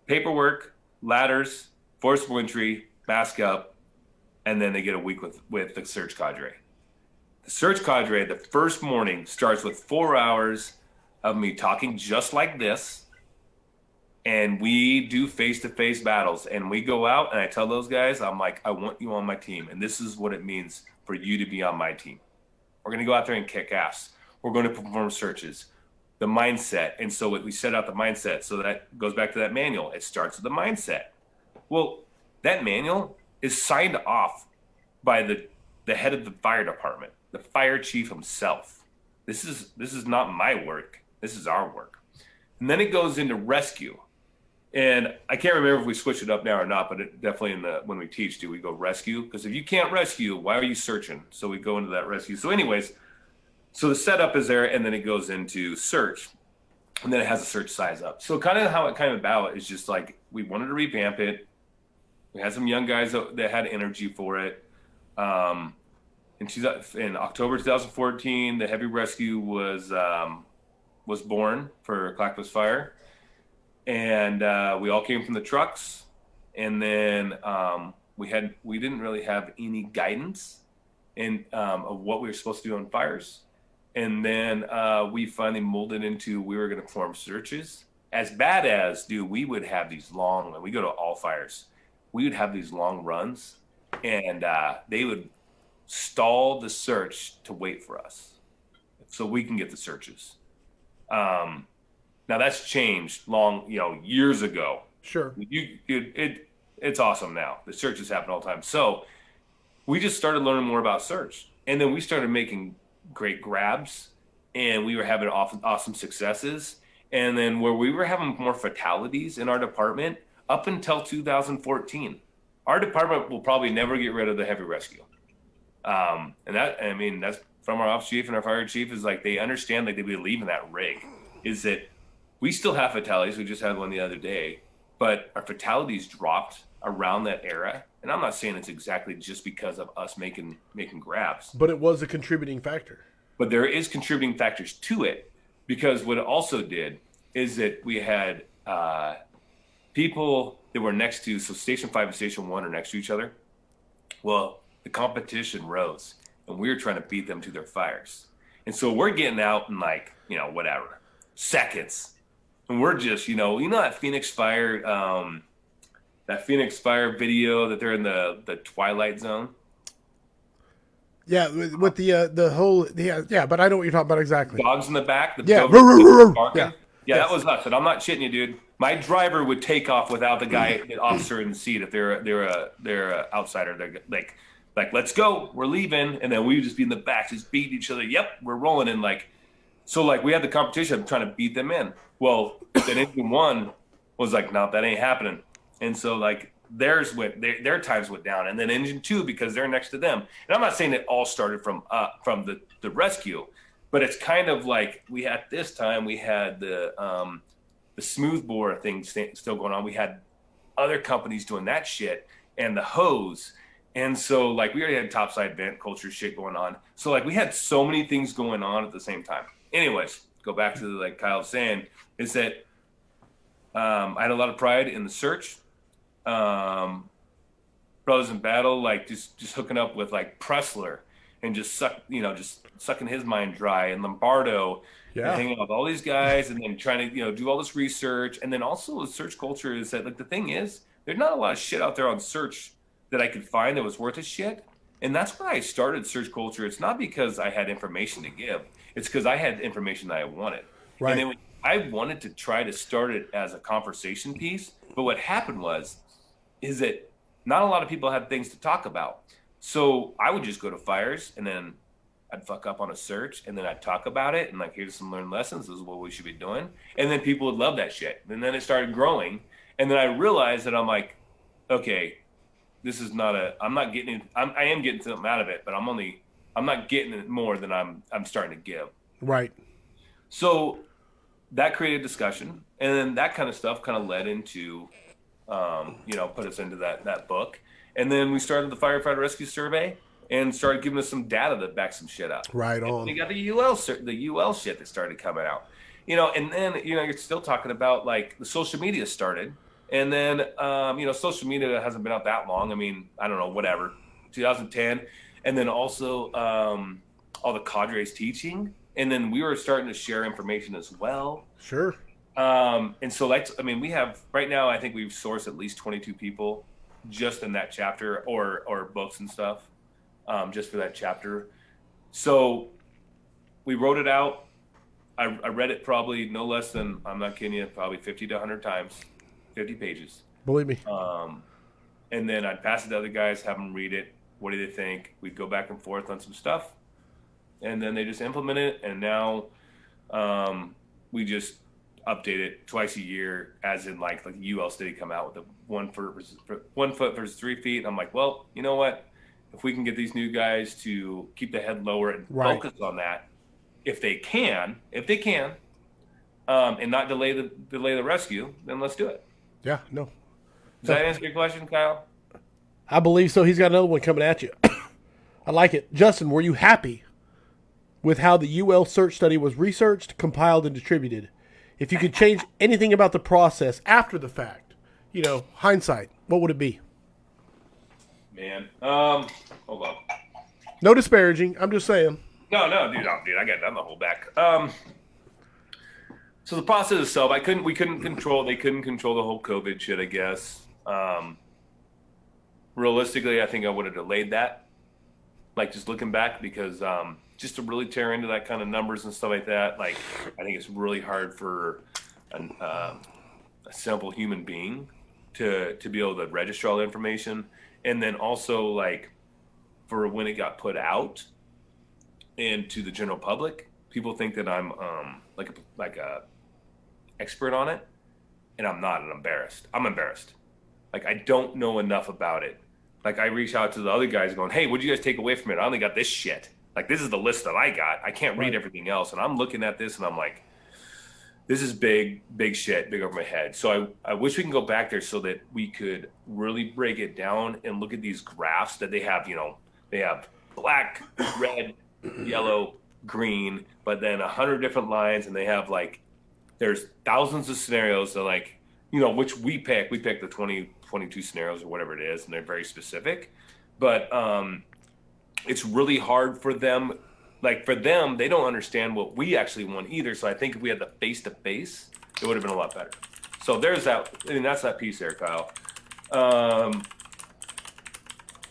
paperwork, ladders, forcible entry, mask up, and then they get a week with the search cadre. The search cadre, the first morning, starts with 4 hours of me talking just like this. And we do face-to-face battles, and we go out, and I tell those guys, I'm like, I want you on my team, and this is what it means for you to be on my team. We're going to go out there and kick ass. We're going to perform searches, the mindset. And so we set out the mindset. So that goes back to that manual. It starts with the mindset. Well, that manual is signed off by the head of the fire department, the fire chief himself. This is not my work. This is our work. And then it goes into rescue. And I can't remember if we switch it up now or not, but it definitely when we teach, do we go rescue? Because if you can't rescue, why are you searching? So we go into that rescue. So anyways, so the setup is there, and then it goes into search, and then it has a search size up. So kind of how it came about is just like we wanted to revamp it. We had some young guys that had energy for it. In October 2014, the heavy rescue was born for Clackamas Fire. And we all came from the trucks, and then we didn't really have any guidance of what we were supposed to do on fires. And then we finally molded into, we were going to perform searches. As bad as, we would have these long, when we go to all fires, we would have these long runs, and they would stall the search to wait for us so we can get the searches. Now that's changed years ago. Sure. It's awesome now. The searches happen all the time. So we just started learning more about search, and then we started making great grabs, and we were having awesome successes. And then where we were having more fatalities in our department up until 2014, our department will probably never get rid of the heavy rescue. And that's from our ops chief and our fire chief, is like, they understand, like, they believe in that rig, is that we still have fatalities. We just had one the other day, but our fatalities dropped around that era. And I'm not saying it's exactly just because of us making grabs. But it was a contributing factor. But there is contributing factors to it, because what it also did is that we had people that were next to, so Station 5 and Station 1 are next to each other. Well, the competition rose, and we were trying to beat them to their fires. And so we're getting out in seconds. And we're just, that Phoenix Fire, video that they're in the Twilight Zone. Yeah, with the whole, but I know what you're talking about exactly. Dogs in the back. Yeah, that was us. And I'm not shitting you, dude. My driver would take off without the officer in the seat if they're a outsider. They're like, like, let's go, we're leaving. And then we would just be in the back, just beating each other. Yep, we're rolling. And like, so like we had the competition of trying to beat them in. Well, then Engine 1 was like, no, that ain't happening. And so like their times went down. And then Engine 2, because they're next to them. And I'm not saying it all started from the rescue, but it's kind of like we had the smoothbore thing still going on. We had other companies doing that shit and the hose. And so like we already had topside vent culture shit going on. So like we had so many things going on at the same time. Anyways, go back to like Kyle was saying, is that I had a lot of pride in the search. Brothers in Battle, like just hooking up with like Pressler and just sucking his mind dry, and Lombardo, and hanging out with all these guys, and then trying to do all this research. And then also the search culture is that like the thing is there's not a lot of shit out there on search that I could find that was worth a shit. And that's why I started search culture. It's not because I had information to give. It's because I had information that I wanted. Right. And then I wanted to try to start it as a conversation piece. But what happened is that not a lot of people had things to talk about. So I would just go to fires, and then I'd fuck up on a search, and then I'd talk about it, and like, here's some learned lessons. This is what we should be doing. And then people would love that shit. And then it started growing. And then I realized that I'm like, okay, this is not I am getting something out of it, but I'm not getting it more than I'm starting to give. Right. So that created discussion, and then that kind of stuff kind of led into, put us into that book. And then we started the Firefighter Rescue Survey and started giving us some data that backed some shit up. Right on. And we got the UL shit that started coming out, and then, you're still talking about like the social media started. And then, social media hasn't been out that long. I mean, I don't know, whatever, 2010. And then also all the cadres teaching. And then we were starting to share information as well. Sure. And so we have right now, I think we've sourced at least 22 people just in that chapter or books and stuff, just for that chapter. So we wrote it out. I read it probably no less than, I'm not kidding you, probably 50 to 100 times. 50 pages. Believe me. And then I'd pass it to other guys, have them read it. What do they think? We'd go back and forth on some stuff, and then they just implement it. And now we just update it twice a year, as in like UL study come out with the 1 foot versus 3 feet. And I'm like, well, you know what? If we can get these new guys to keep the head lower and focus on that, if they can, and not delay the rescue, then let's do it. Yeah, no. Does that answer your question, Kyle? I believe so. He's got another one coming at you. I like it. Justin, were you happy with how the UL search study was researched, compiled, and distributed? If you could change anything about the process after the fact, hindsight, what would it be? Man, hold on. No disparaging. I'm just saying. No, dude, I got nothing to hold back. So the process itself, they couldn't control the whole COVID shit, I guess. Realistically, I think I would have delayed that, like just looking back, because just to really tear into that kind of numbers and stuff like that, like I think it's really hard for a simple human being to be able to register all the information. And then also like for when it got put out and to the general public, people think that I'm like a expert on it, and I'm not, and I'm embarrassed. Like I don't know enough about it. Like I reach out to the other guys going, hey, what'd you guys take away from it? I only got this shit. Like this is the list that I got. I can't read everything else. And I'm looking at this and I'm like, this is big shit, big over my head. So I wish we can go back there so that we could really break it down and look at these graphs that they have. They have black, red, yellow, green, but then 100 different lines, and they have like, there's thousands of scenarios that like, which we pick the 22 scenarios or whatever it is, and they're very specific, but it's really hard for them. Like for them, they don't understand what we actually want either. So I think if we had the face-to-face, it would have been a lot better. So there's that. I mean, that's that piece there, Kyle.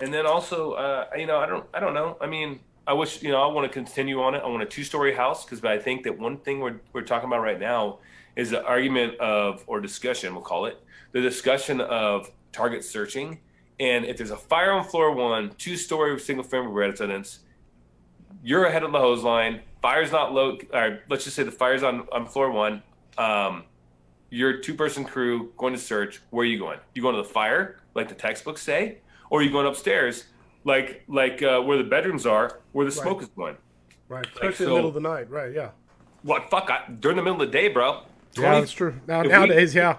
And then also, I don't know. I mean, I wish, I want to continue on it. I want a 2-story house, because I think that one thing we're talking about right now is the argument of, or discussion, we'll call it, the discussion of target searching And if there's a fire on floor 1, 2-story single-family residence, you're ahead of the hose line. Fire's not low. Or let's just say the fire's on floor 1. You're a 2-person crew going to search. Where are you going? You going to the fire, like the textbooks say, or are you going upstairs, like where the bedrooms are, where the smoke is going? Right, especially in the middle of the night. Right, yeah. What during the middle of the day, bro? Yeah, that's true. Nowadays, yeah.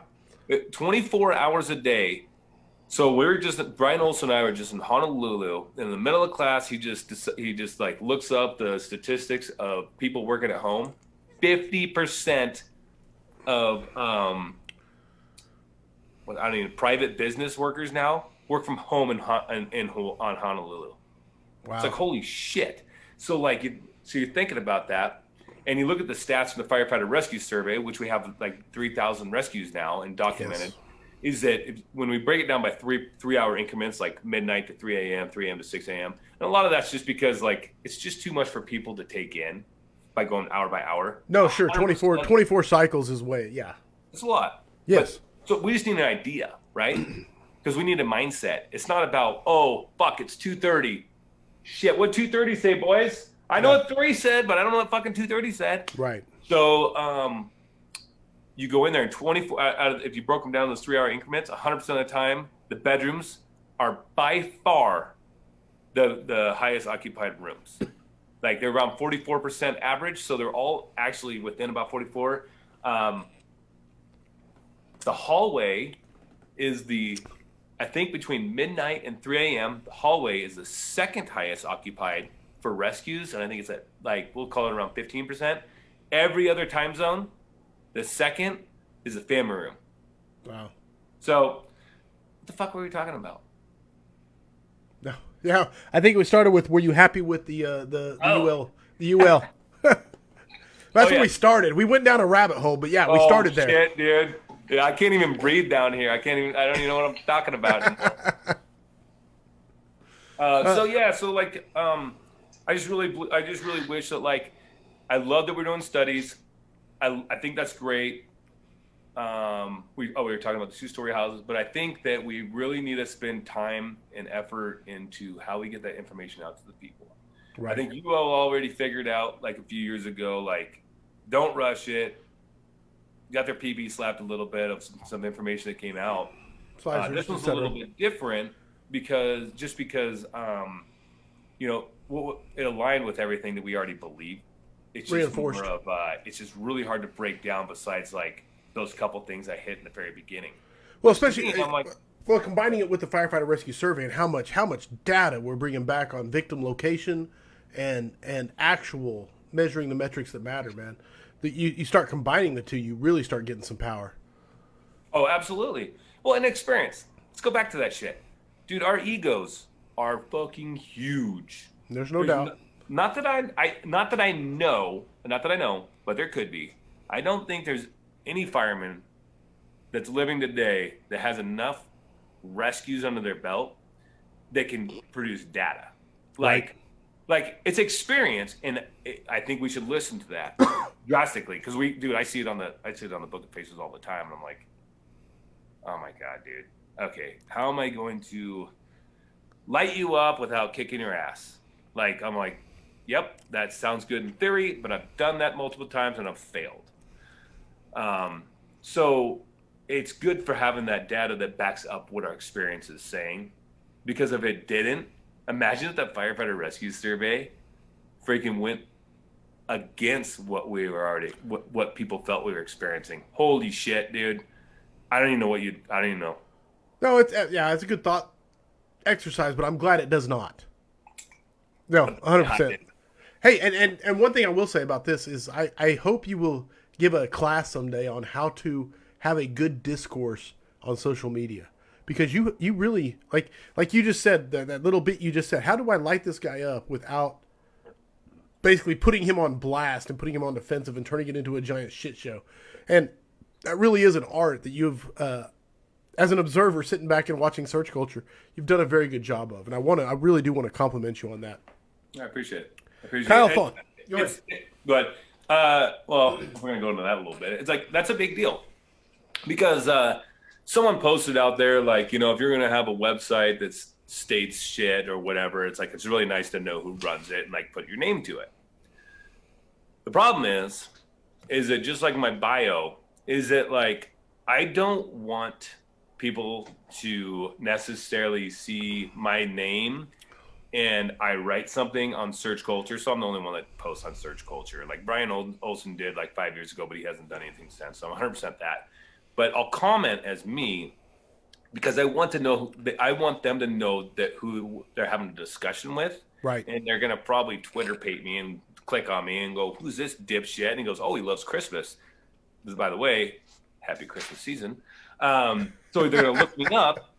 24 hours a day. So Brian Olson and I were just in Honolulu. In the middle of class, he just like looks up the statistics of people working at home. 50% of private business workers now work from home on Honolulu. Wow. It's like, holy shit. So you're thinking about that, and you look at the stats from the Firefighter Rescue Survey, which we have like 3,000 rescues now and documented. Yes. Is that when we break it down by three-hour increments, like midnight to 3 a.m., 3 a.m. to 6 a.m., and a lot of that's just because like it's just too much for people to take in by going hour by hour. No, sure, 24 cycles is way, yeah. It's a lot. Yes. So we just need an idea, right? Because we need a mindset. It's not about, oh, fuck, it's 2:30. Shit, what 2:30 say, boys? I know what 3 said, but I don't know what fucking 2:30 said. Right. So you go in there and 24, if you broke them down in those 3-hour increments, 100% of the time, the bedrooms are by far the highest occupied rooms. Like they're around 44% average, so they're all actually within about 44. The hallway is I think between midnight and 3 a.m., the hallway is the second highest occupied for rescues, and I think it's at we'll call it around 15%. Every other time zone, the second is the family room. Wow. So, what the fuck were we talking about? No. Yeah, I think we started with, were you happy with the UL? The UL. That's where we started. We went down a rabbit hole, but yeah, we started there. Shit, dude. Yeah, I can't even breathe down here. I don't even know what I'm talking about anymore. I just really wish that I love that we're doing studies. I think that's great. We were talking about the 2-story houses, but I think that we really need to spend time and effort into how we get that information out to the people. Right. I think you all already figured out a few years ago, don't rush it. Got their PB slapped a little bit of some information that came out. This was a little bit different because it aligned with everything that we already believe. It's just reinforced. More of it's just really hard to break down. Besides those couple things I hit in the very beginning. Well, especially combining it with the Firefighter Rescue Survey and how much data we're bringing back on victim location and actual measuring the metrics that matter, man. You start combining the two, you really start getting some power. Oh, absolutely. Well, and experience. Let's go back to that shit. Dude, our egos are fucking huge. There's no doubt. Not that I know, but there could be. I don't think there's any fireman that's living today that has enough rescues under their belt that can produce data. It's experience, and I think we should listen to that drastically because I see it on the Book of Faces all the time, and I'm like, oh my god, dude. Okay, how am I going to light you up without kicking your ass? I'm like, yep, that sounds good in theory, but I've done that multiple times and I've failed. So it's good for having that data that backs up what our experience is saying, because if it didn't, imagine if that Firefighter Rescue Survey freaking went against what we were already, what people felt we were experiencing. Holy shit, dude. I don't even know. No, it's a good thought exercise, but I'm glad it does not. No, 100%. Hey, and one thing I will say about this is I hope you will give a class someday on how to have a good discourse on social media. Because you really, like you just said, that little bit you just said, how do I light this guy up without basically putting him on blast and putting him on defensive and turning it into a giant shit show? And that really is an art that you've, as an observer sitting back and watching search culture, you've done a very good job of. And I really do want to compliment you on that. I appreciate it. Kind of fun. But we're going to go into that a little bit. It's that's a big deal because someone posted out there, like, you know, if you're going to have a website that states shit or whatever, it's like, it's really nice to know who runs it and like put your name to it. The problem is that just like my bio, is that like, I don't want people to necessarily see my name and I write something on search culture. So I'm the only one that posts on search culture. Like Brian Olsen did like 5 years ago, but he hasn't done anything since. So I'm 100% that. But I'll comment as me because I want to know that I want them to know that who they're having a discussion with. Right. And they're going to probably Twitter pate me and click on me and go, who's this dipshit? And he goes, oh, he loves Christmas. By the way, happy Christmas season. So they're going to look me up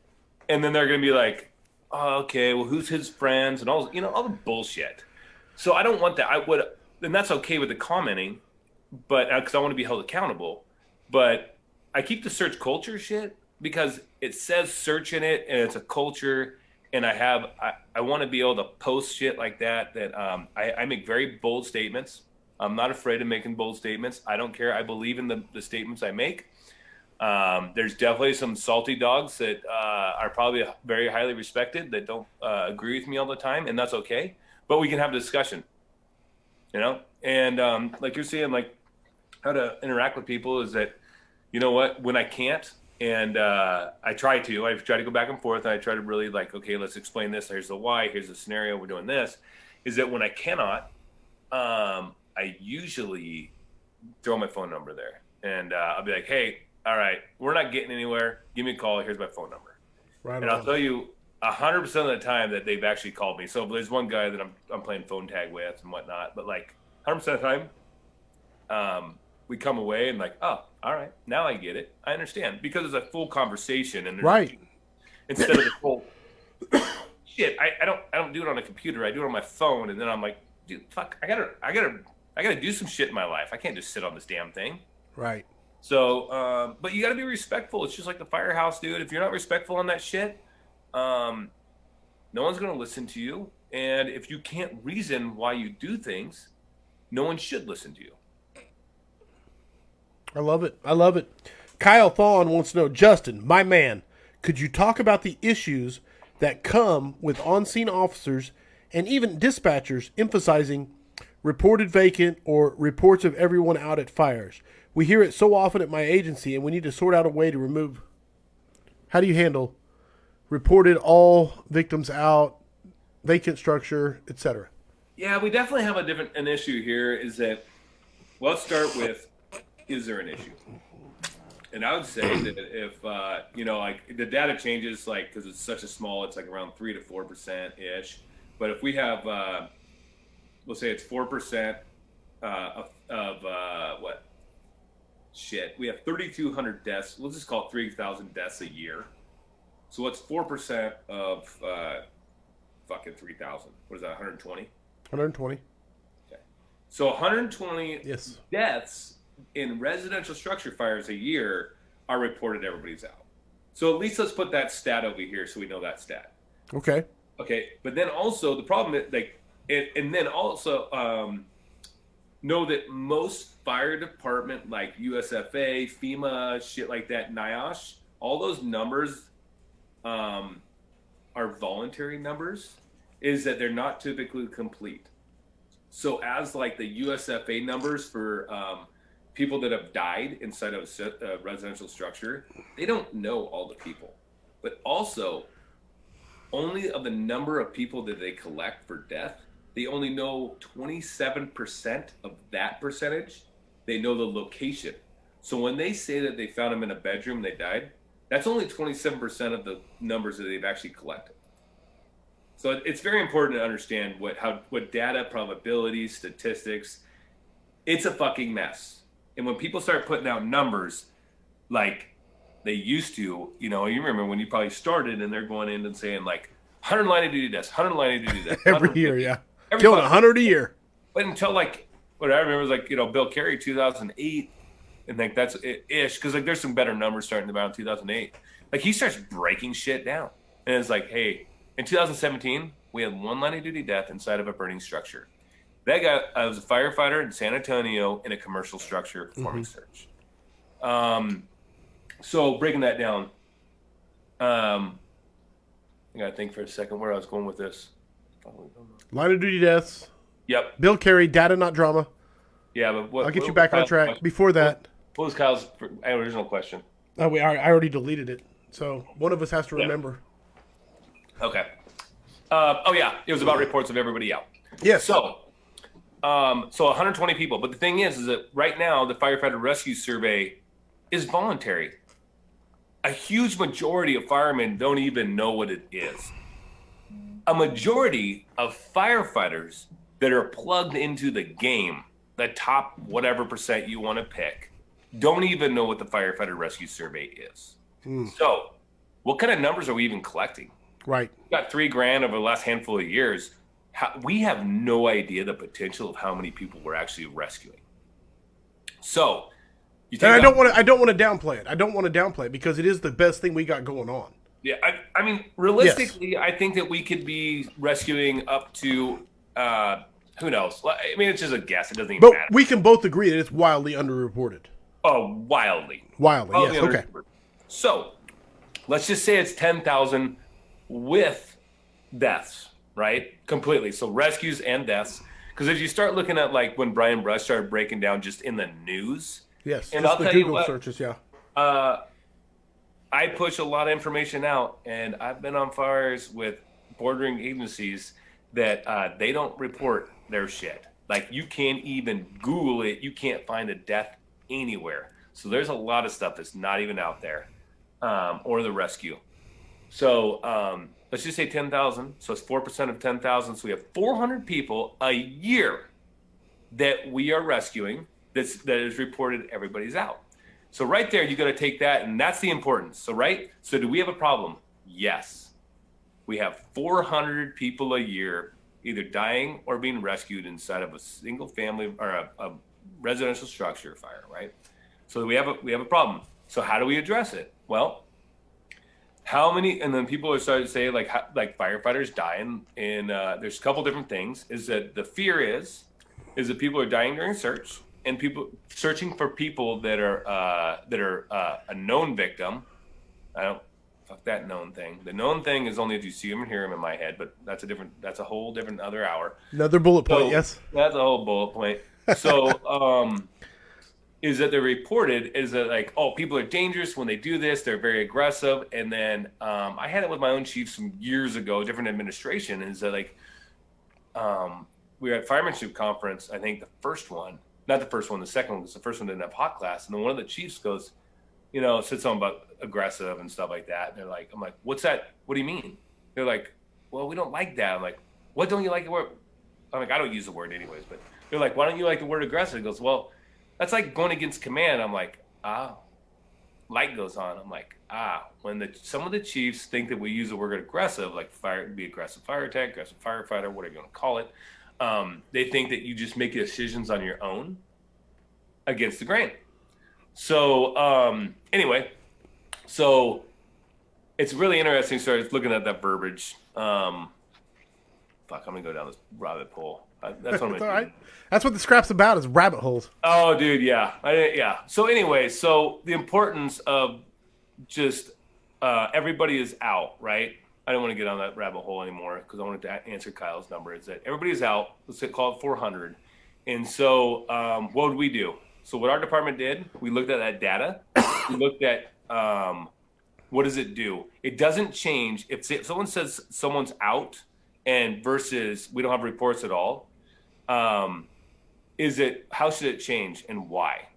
and then they're going to be like, oh, okay, well, who's his friends and all, you know, all the bullshit. So I don't want that. And that's okay with the commenting, but because I want to be held accountable. But I keep the search culture shit because it says search in it and it's a culture. And I want to be able to post shit like that. I make very bold statements. I'm not afraid of making bold statements. I don't care. I believe in the statements I make. There's definitely some salty dogs that are probably very highly respected that don't agree with me all the time, and that's okay. But we can have a discussion, you know? And like you're saying, like how to interact with people is that, you know what, when I can't, and I try to go back and forth, and I try to really like, okay, let's explain this. Here's the why. Here's the scenario. We're doing this. Is that when I cannot, I usually throw my phone number there, and I'll be like, hey, all right, we're not getting anywhere. Give me a call. Here's my phone number. Right. And I'll tell you 100% of the time that they've actually called me. So there's one guy that I'm playing phone tag with and whatnot, but like 100% of the time, we come away and like, oh, all right, now I get it. I understand because it's a full conversation and right. Instead of the whole shit. I don't do it on a computer. I do it on my phone, and then I'm like, dude, fuck, I gotta do some shit in my life. I can't just sit on this damn thing. Right. So, but you got to be respectful. It's just like the firehouse, dude. If you're not respectful on that shit, no one's going to listen to you. And if you can't reason why you do things, no one should listen to you. I love it. I love it. Kyle Thawne wants to know, Justin, my man, could you talk about the issues that come with on-scene officers and even dispatchers emphasizing reported vacant or reports of everyone out at fires? We hear it so often at my agency, and we need to sort out a way to remove. How do you handle reported all victims out, vacant structure, etc.? Yeah, we definitely have an issue here. Is that, well, let's start with, is there an issue? And I would say that if you know, like the data changes, like because it's such a small, it's like around 3 to 4% ish. But if we have, we'll say it's 4% of what? Shit, we have 3,200 deaths. Let's just call it 3,000 deaths a year. So what's 4% of fucking 3,000? What is that? 120. 120. Okay. So 120 yes. deaths in residential structure fires a year are reported. Everybody's out. So at least let's put that stat over here so we know that stat. Okay. Okay, but then also the problem is like, and then also know that most fire department like USFA, FEMA, shit like that, NIOSH, all those numbers are voluntary numbers, is that they're not typically complete. So as like the USFA numbers for people that have died inside of a residential structure, they don't know all the people. But also, only of the number of people that they collect for death, they only know 27% of that percentage. They know the location. So when they say that they found them in a bedroom, they died, that's only 27% of the numbers that they've actually collected. So it's very important to understand what data, probabilities, statistics, it's a fucking mess. And when people start putting out numbers like they used to, you know, you remember when you probably started and they're going in and saying like 100 line of duty deaths, 100 line of duty deaths. Every year, yeah. Killing 100 a year. But until like, what I remember was like, you know, Bill Carey, 2008, and like that's ish, because like there's some better numbers starting about in 2008. Like he starts breaking shit down. And it's like, hey, in 2017, we had one line of duty death inside of a burning structure. That guy was a firefighter in San Antonio in a commercial structure performing search. So breaking that down, I gotta think for a second where I was going with this. Line of duty deaths. Yep. Bill Carey, data, not drama. Yeah, but I'll get you back on track. Question? Before that. What was Kyle's original question? Oh, I already deleted it. So one of us has to remember. Okay. Oh yeah, it was about reports of everybody out. Yes. So 120 people. But the thing is that right now the Firefighter Rescue Survey is voluntary. A huge majority of firemen don't even know what it is. A majority of firefighters that are plugged into the game, the top whatever percent you want to pick, don't even know what the Firefighter Rescue Survey is. So what kind of numbers are we even collecting? Right. We got $3,000 over the last handful of years. We have no idea the potential of how many people we're actually rescuing. So, and I don't want to downplay it. I don't want to downplay it because it is the best thing we got going on. Yeah, I mean, realistically, yes. I think that we could be rescuing up to, who knows? I mean, it's just a guess. It doesn't even matter. But we can both agree that it's wildly underreported. Oh, wildly. Wildly, yes, okay. So, let's just say it's 10,000 with deaths, right? Completely. So, rescues and deaths. Because if you start looking at, like, when Brian Brush started breaking down just in the news. Yes, and I'll the tell Google you what, searches, yeah. I push a lot of information out, and I've been on fires with bordering agencies that they don't report their shit. Like, you can't even Google it. You can't find a death anywhere. So there's a lot of stuff that's not even out there, or the rescue. So let's just say 10,000. So it's 4% of 10,000. So we have 400 people a year that we are rescuing that is reported everybody's out. So right there, you got to take that, and that's the importance. So so do we have a problem? Yes. We have 400 people a year either dying or being rescued inside of a single family or a residential structure fire, right? So we have a problem. So how do we address it? Well, how many? And then people are starting to say like firefighters die in there's a couple different things. Is that the fear is that people are dying during search. And people searching for people that are a known victim. Fuck that known thing. The known thing is only if you see them and hear them in my head, but that's a whole different other hour. Another bullet point, yes. That's a whole bullet point. So is that they're reported is that like, oh, people are dangerous when they do this, they're very aggressive. And then I had it with my own chief some years ago, different administration, is that like we were at firemanship conference, I think the first one. Not the first one, the second one, because the first one didn't have hot class. And then one of the chiefs goes, said something about aggressive and stuff like that. And I'm like, what's that? What do you mean? They're like, well, we don't like that. I'm like, what don't you like the word? I'm like, I don't use the word anyways. But they're like, why don't you like the word aggressive? He goes, well, that's like going against command. I'm like, light goes on. I'm like, when some of the chiefs think that we use the word aggressive, like be aggressive fire attack, aggressive firefighter, whatever you want to call it. They think that you just make decisions on your own against the grain. So anyway, so it's really interesting. Started looking at that verbiage. I'm gonna go down this rabbit hole. That's what I'm all right. That's what the scrap's about, is rabbit holes. Oh, dude, yeah. So anyway, so the importance of just everybody is out, right? I don't want to get on that rabbit hole anymore because I wanted to answer Kyle's number. Is that everybody's out? Let's call it 400. And so what would we do? So what our department did, we looked at that data. We looked at what does it do? It doesn't change. If someone says someone's out and versus we don't have reports at all, how should it change and why?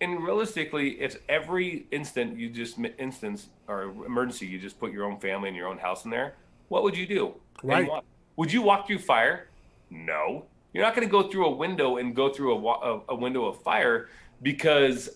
And realistically, if every instance or emergency, you just put your own family and your own house in there, what would you do? Right. Would you walk through fire? No. You're not going to go through a window and go through a window of fire because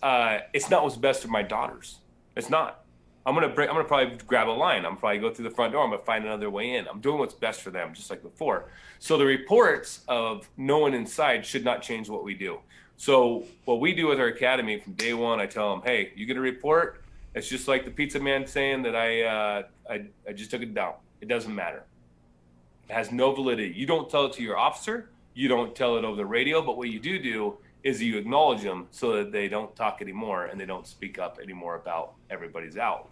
it's not what's best for my daughters. It's not. I'm gonna probably grab a line. I'm probably go through the front door. I'm gonna find another way in. I'm doing what's best for them, just like before. So the reports of no one inside should not change what we do. So what we do with our academy from day one, I tell them, hey, you get a report. It's just like the pizza man saying that I just took it down. It doesn't matter. It has no validity. You don't tell it to your officer. You don't tell it over the radio. But what you do is you acknowledge them so that they don't talk anymore and they don't speak up anymore about everybody's out.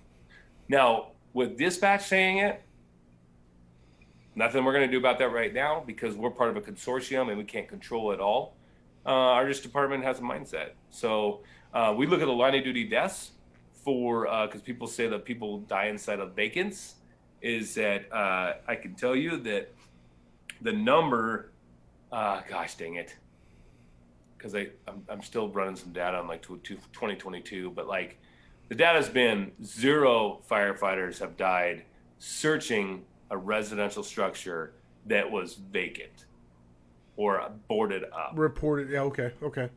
Now, with dispatch saying it, nothing we're going to do about that right now because we're part of a consortium and we can't control it all. Our just department has a mindset. So we look at the line of duty deaths for because people say that people die inside of vacants. Is that I can tell you that the number, gosh dang it, because I'm still running some data on like 2022, but like the data has been 0 firefighters have died searching a residential structure that was vacant or boarded up. Reported. Yeah. Okay.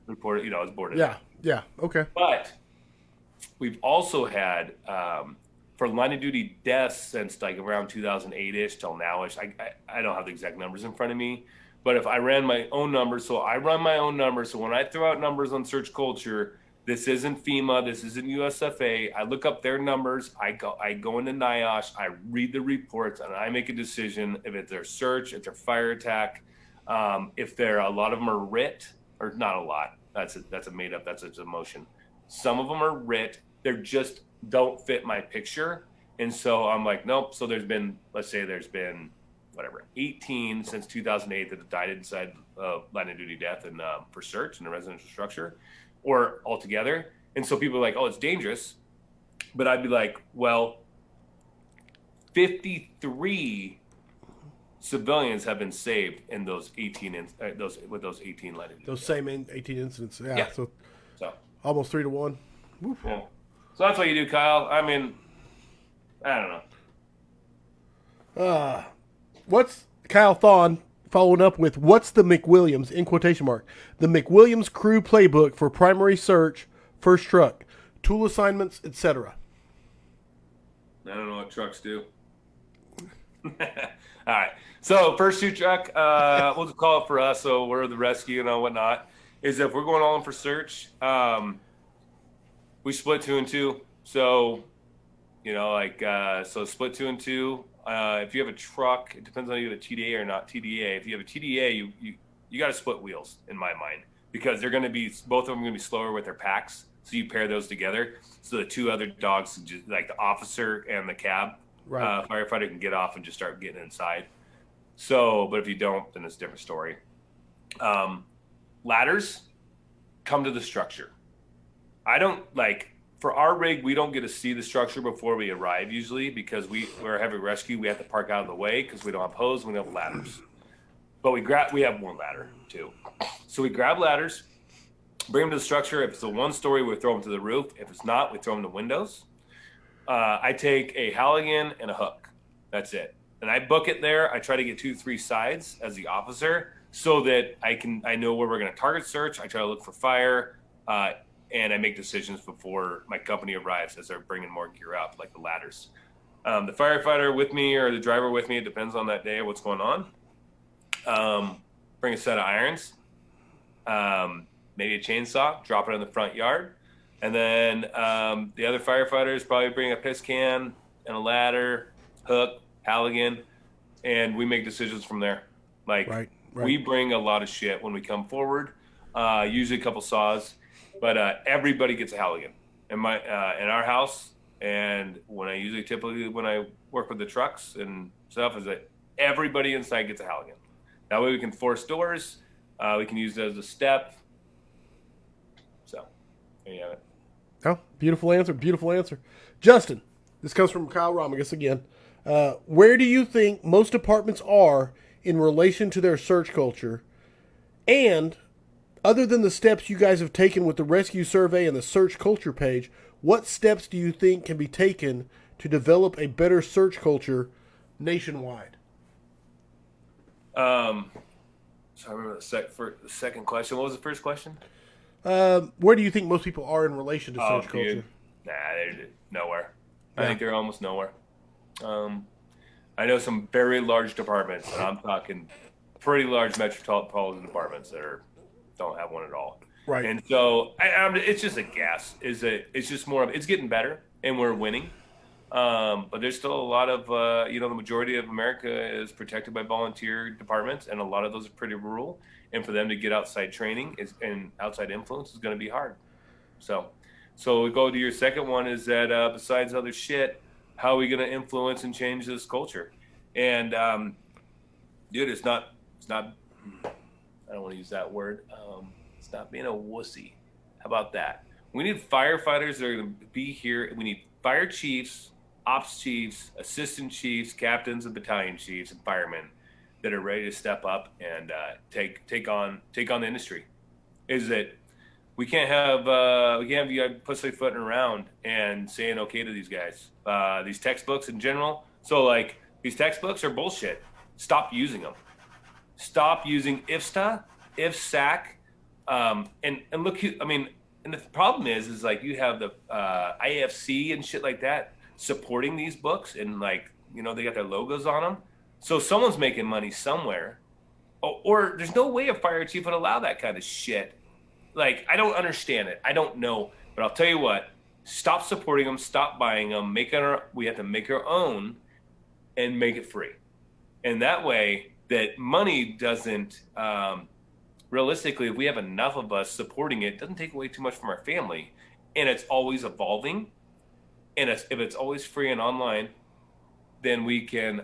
Reported, it's boarded Yeah. up. Yeah. Okay. But we've also had for line of duty deaths since like around 2008-ish till now-ish. I don't have the exact numbers in front of me, but if I ran my own numbers, so I run my own numbers. So when I throw out numbers on Search Culture, this isn't FEMA, this isn't USFA. I look up their numbers. I go into NIOSH. I read the reports, and I make a decision if it's their search, if they're fire attack, if a lot of them are RIT, or not a lot. That's a made up. That's a motion. Some of them are RIT. They're just don't fit my picture, and so I'm like, nope. So let's say there's been whatever 18 since 2008 that have died inside line of duty death and for search in a residential structure, or altogether. And so people are like, oh, it's dangerous. But I'd be like, well, 53 civilians have been saved in those 18 with those 18 line of duty. Those same 18 incidents. Yeah. So almost 3 to 1. Woof. Yeah. So that's what you do, Kyle. I mean, I don't know. What's Kyle Thon following up with? What's the McWilliams in quotation mark? The McWilliams crew playbook for primary search, first truck, tool assignments, etc. I don't know what trucks do. All right. So first shoot truck, we'll just call it for us. So we're the rescue and whatnot. Is if we're going all in for search, we split 2 and 2. So, so split 2 and 2. If you have a truck, it depends on if you have a TDA or not TDA. If you have a TDA, you got to split wheels in my mind because they're going to be both of them going to be slower with their packs. So you pair those together. So the 2 other dogs, just like the officer and the cab firefighter, can get off and just start getting inside. So, but if you don't, then it's a different story. Ladders come to the structure. I don't for our rig, we don't get to see the structure before we arrive usually because we're a heavy rescue. We have to park out of the way because we don't have hose. We don't have ladders, but we have one ladder too. So we grab ladders, bring them to the structure. If it's a 1-story, we throw them to the roof. If it's not, we throw them to windows. I take a Halligan and a hook. That's it. And I book it there. I try to get 2-3 sides as the officer so that I know where we're going to target search. I try to look for fire. And I make decisions before my company arrives as they're bringing more gear up, like the ladders. The firefighter with me or the driver with me, it depends on that day what's going on. Bring a set of irons, maybe a chainsaw, drop it in the front yard. And then the other firefighters probably bring a piss can and a ladder, hook, Halligan, and we make decisions from there. Right. We bring a lot of shit when we come forward, usually a couple saws. But everybody gets a Halligan in our house, and when I work with the trucks and stuff, is that everybody inside gets a Halligan. That way we can force doors. We can use it as a step. So there you have it. Oh, beautiful answer. Justin, this comes from Kyle Romagus again. Where do you think most departments are in relation to their search culture, and other than the steps you guys have taken with the rescue survey and the search culture page, what steps do you think can be taken to develop a better search culture nationwide? So I remember the second question. What was the first question? Where do you think most people are in relation to search culture? Nah, they're nowhere. Yeah. I think they're almost nowhere. I know some very large departments, and I'm talking pretty large metropolitan departments that don't have one at all. Right. And so it's just a guess. It's just more of it's getting better and we're winning. But there's still a lot of the majority of America is protected by volunteer departments, and a lot of those are pretty rural. And for them to get outside training and outside influence is going to be hard. So we go to your second one is that besides other shit, how are we going to influence and change this culture? And dude, it's not. I don't want to use that word. It's not being a wussy. How about that? We need firefighters that are going to be here. We need fire chiefs, ops chiefs, assistant chiefs, captains, and battalion chiefs, and firemen that are ready to step up and take on the industry. Is that we can't have you guys pussyfooting around and saying okay to these guys. These textbooks in general. So like these textbooks are bullshit. Stop using them. Stop using IFSTA, IFSAC, and look. And the problem is like you have the IFC and shit like that supporting these books, and like they got their logos on them. So someone's making money somewhere, or there's no way a fire chief would allow that kind of shit. Like I don't understand it. I don't know, but I'll tell you what. Stop supporting them. Stop buying them. We have to make our own, and make it free, and that way that money doesn't. Realistically, if we have enough of us supporting it, doesn't take away too much from our family, and it's always evolving, and if it's always free and online, then we can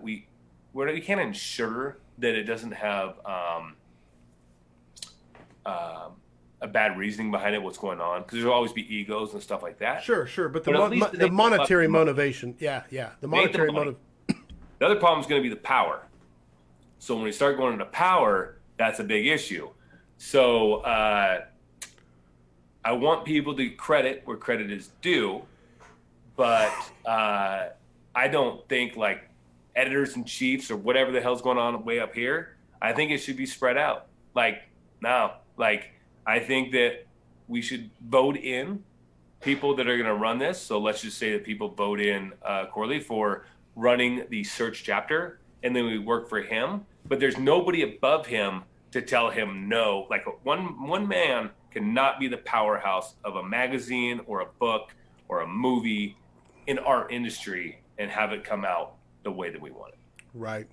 we can't ensure that it doesn't have a bad reasoning behind it, what's going on, because there'll always be egos and stuff like that. Sure, but the monetary motivation, the monetary motive. The other problem is going to be the power. So when we start going into power, that's a big issue. So I want people to credit where credit is due, but I don't think like editors in chiefs or whatever the hell's going on way up here. I think it should be spread out. I think that we should vote in people that are going to run this. So let's just say that people vote in Corley for running the search chapter, and then we work for him, but there's nobody above him to tell him no. Like one man cannot be the powerhouse of a magazine or a book or a movie in our industry and have it come out the way that we want it. Right.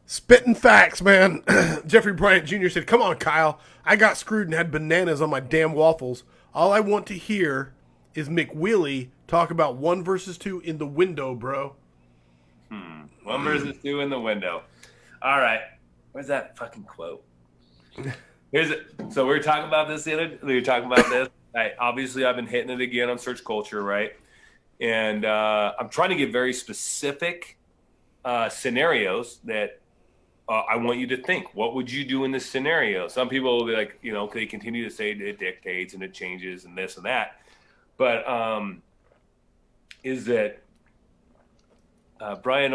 Spitting facts, man. Jeffrey Bryant Jr. said, "Come on, Kyle. I got screwed and had bananas on my damn waffles. All I want to hear is McWillie talk about 1 versus 2 in the window, bro." 1 versus 2 in the window. All right. Where's that fucking quote? Here's it. So we were talking about this Obviously, I've been hitting it again on search culture, right? And I'm trying to give very specific scenarios that I want you to think. What would you do in this scenario? Some people will be like, they continue to say it dictates and it changes and this and that. But is that Brian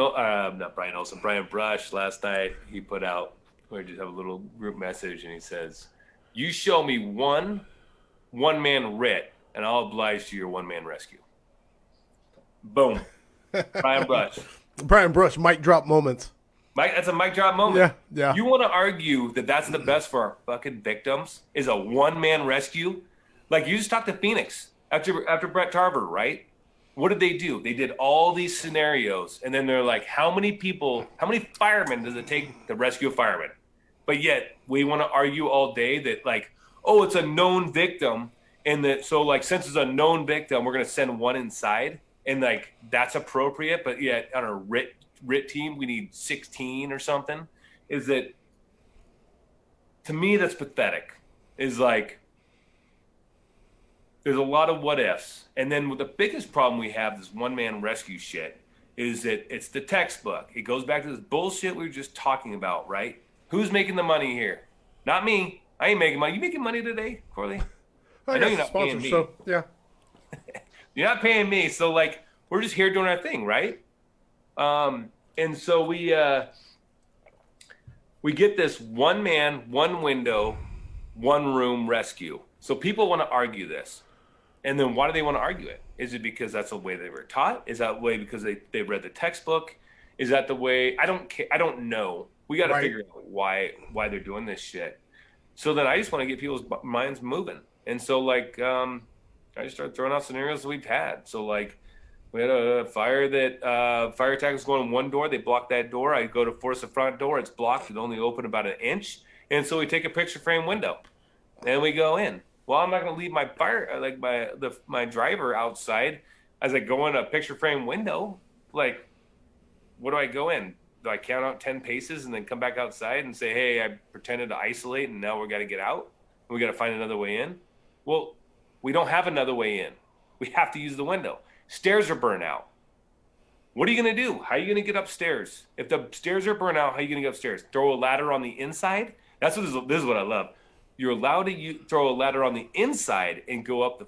Brush last night, he put out, we just have a little group message, and he says, "You show me one-man RIT, and I'll oblige to your one-man rescue." Boom. Brian Brush, mic drop moments. That's a mic drop moment. Yeah. You want to argue that that's the best for our fucking victims is a one-man rescue? Like, you just talked to Phoenix after Brett Tarver, right? What did they do? They did all these scenarios, and then they're like, how many firemen does it take to rescue a fireman? But yet, we want to argue all day that, like, oh, it's a known victim, and that, so, like, since it's a known victim, we're going to send one inside, and, like, that's appropriate, but yet on a RIT team, we need 16 or something. Is that, to me, that's pathetic. Is like, there's a lot of what ifs. And then the biggest problem we have, this one-man rescue shit, is that it's the textbook. It goes back to this bullshit we were just talking about, right? Who's making the money here? Not me. I ain't making money. You making money today, Corley? I know you're not paying me. So, yeah. You're not paying me. So, like, we're just here doing our thing, right? And so we get this one man, one window, one room rescue. So people want to argue this. And then why do they want to argue it? Is it because that's the way they were taught? Is that the way because they read the textbook? Is that the way? I don't care. I don't know. We got to figure out why they're doing this shit. So then I just want to get people's minds moving. And so, like, I just started throwing out scenarios that we've had. So, like, we had a fire attack was going in one door. They blocked that door. I go to force the front door. It's blocked. It only opened about an inch. And so we take a picture frame window and we go in. Well, I'm not going to leave my my driver outside as I go in a picture frame window. Like, what do I go in? Do I count out 10 paces and then come back outside and say, hey, I pretended to isolate and now we got to get out and we got to find another way in? Well, we don't have another way in. We have to use the window. Stairs are burnt out. What are you going to do? How are you going to get upstairs? If the stairs are burnt out, how are you going to get upstairs? Throw a ladder on the inside? This is what I love. You're allowed to throw a ladder on the inside and go up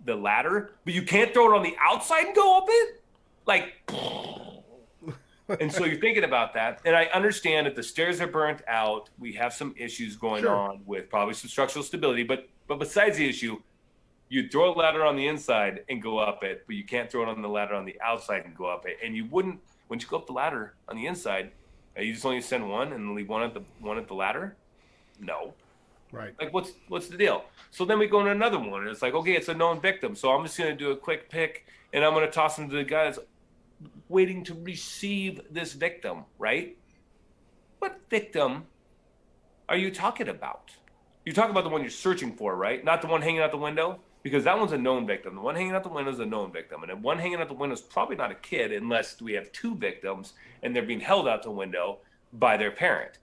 the ladder, but you can't throw it on the outside and go up it? Like, and so you're thinking about that. And I understand if the stairs are burnt out, we have some issues going on with probably some structural stability. But besides the issue, you throw a ladder on the inside and go up it, but you can't throw it on the ladder on the outside and go up it. And you wouldn't, when you go up the ladder on the inside, you just only send one and leave one at the ladder? No. Right. Like, what's the deal? So then we go into another one, and it's like, okay, it's a known victim, so I'm just going to do a quick pick, and I'm going to toss him to the guy that's waiting to receive this victim, right? What victim are you talking about? You're talking about the one you're searching for, right? Not the one hanging out the window? Because that one's a known victim. The one hanging out the window is a known victim. And the one hanging out the window is probably not a kid unless we have two victims and they're being held out the window by their parent.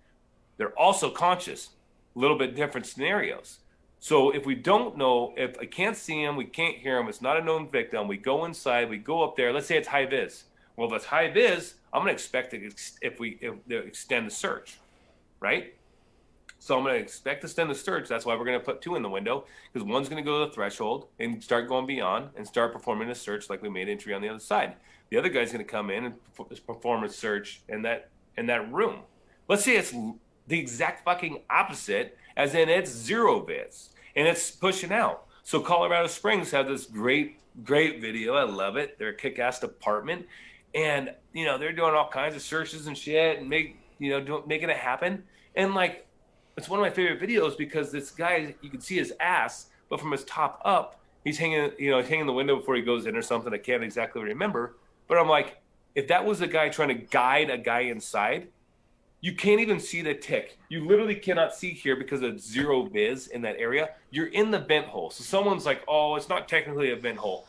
They're also conscious. A little bit different scenarios. So if we don't know, if I can't see him, we can't hear him, it's not a known victim, we go inside, we go up there, let's say it's high vis. Well, if it's high vis, I'm going to expect to extend the search, right? So I'm going to expect to extend the search. That's why we're going to put two in the window, because one's going to go to the threshold and start going beyond and start performing a search like we made entry on the other side. The other guy's going to come in and perform a search in that room. Let's say it's the exact fucking opposite, as in it's zero vis and it's pushing out. So Colorado Springs have this great video. I love it. They're a kick-ass department, and they're doing all kinds of searches and shit and making it happen. And like, it's one of my favorite videos because this guy, you can see his ass, but from his top up, he's hanging the window before he goes in or something. I can't exactly remember, but I'm like, if that was a guy trying to guide a guy inside, you can't even see the tick. You literally cannot see here because of zero vis in that area. You're in the vent hole. So someone's like, oh, it's not technically a vent hole.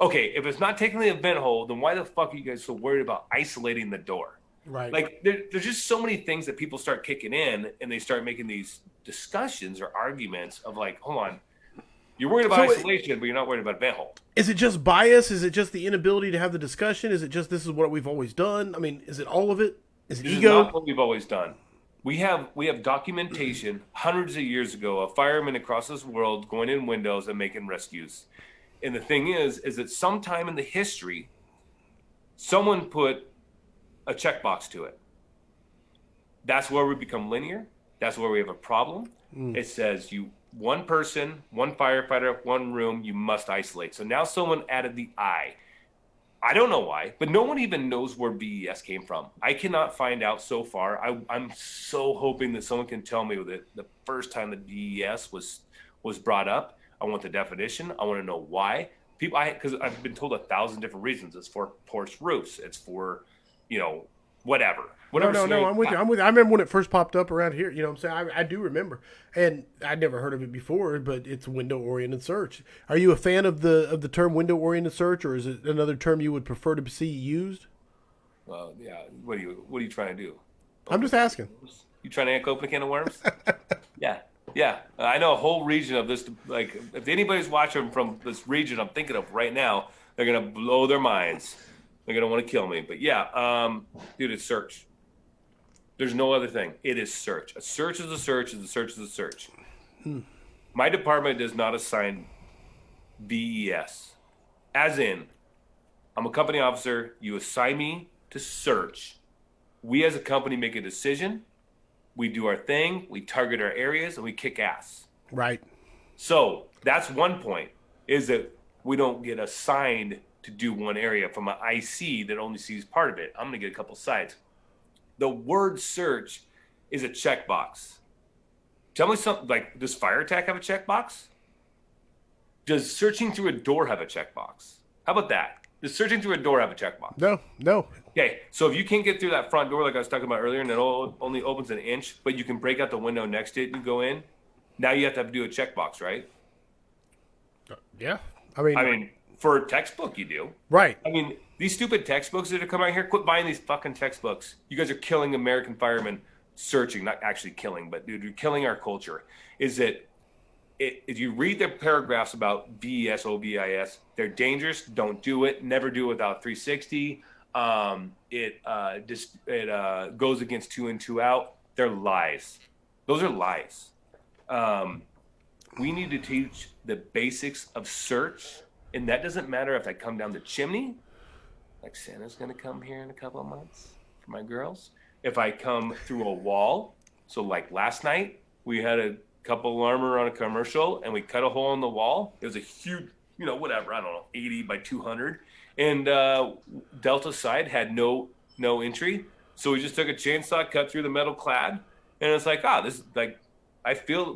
Okay, if it's not technically a vent hole, then why the fuck are you guys so worried about isolating the door? Right. Like, there's just so many things that people start kicking in, and they start making these discussions or arguments of like, hold on, you're worried about isolation, but you're not worried about a vent hole. Is it just bias? Is it just the inability to have the discussion? Is it just this is what we've always done? I mean, is it all of it? Is it ego? This is not what we've always done. We have documentation hundreds of years ago of firemen across this world going in windows and making rescues. And the thing is that sometime in the history, someone put a checkbox to it. That's where we become linear. That's where we have a problem. It says one person, one firefighter, one room, you must isolate. So now someone added the I. I don't know why, but no one even knows where VES came from. I cannot find out so far. I'm so hoping that someone can tell me that the first time that VES was brought up. I want the definition. I want to know why. Because I've been told 1,000 different reasons. It's for porous roofs. It's for, whatever. No, I'm with you. I remember when it first popped up around here. You know what I'm saying? I do remember. And I'd never heard of it before, but it's window-oriented search. Are you a fan of the term window-oriented search, or is it another term you would prefer to see used? Well, yeah. What are you trying to do? I'm just asking. You trying to open a can of worms? Yeah. I know a whole region of this. Like, if anybody's watching from this region I'm thinking of right now, they're going to blow their minds. They're going to want to kill me. But yeah, dude, it's search. There's no other thing. It is search. A search is a search, and a search is a search. My department does not assign VES. As in, I'm a company officer. You assign me to search. We as a company make a decision. We do our thing. We target our areas, and we kick ass. Right. So that's one point, is that we don't get assigned to do one area from an IC that only sees part of it. I'm going to get a couple sides. The word search is a checkbox. Tell me something, like, does fire attack have a checkbox? Does searching through a door have a checkbox? How about that? Does searching through a door have a checkbox? No. Okay, so if you can't get through that front door like I was talking about earlier, and it only opens an inch, but you can break out the window next to it and go in, now you have to do a checkbox, right? Yeah. I I mean, mean, for a textbook, you do. right. I mean, these stupid textbooks that are coming out here, quit buying these fucking textbooks. You guys are killing American firemen searching, not actually killing, but dude, you're killing our culture. Is that if you read the paragraphs about VES, OVIS, they're dangerous. Don't do it. Never do it without 360. It goes against 2 in, 2 out. They're lies. Those are lies. We need to teach the basics of search, and that doesn't matter if I come down the chimney, like Santa's going to come here in a couple of months for my girls. If I come through a wall, so like last night, we had a couple armor on a commercial, and we cut a hole in the wall. It was a huge, whatever, I don't know, 80 by 200. And Delta side had no entry. So we just took a chainsaw, cut through the metal clad, and it's like, this is like,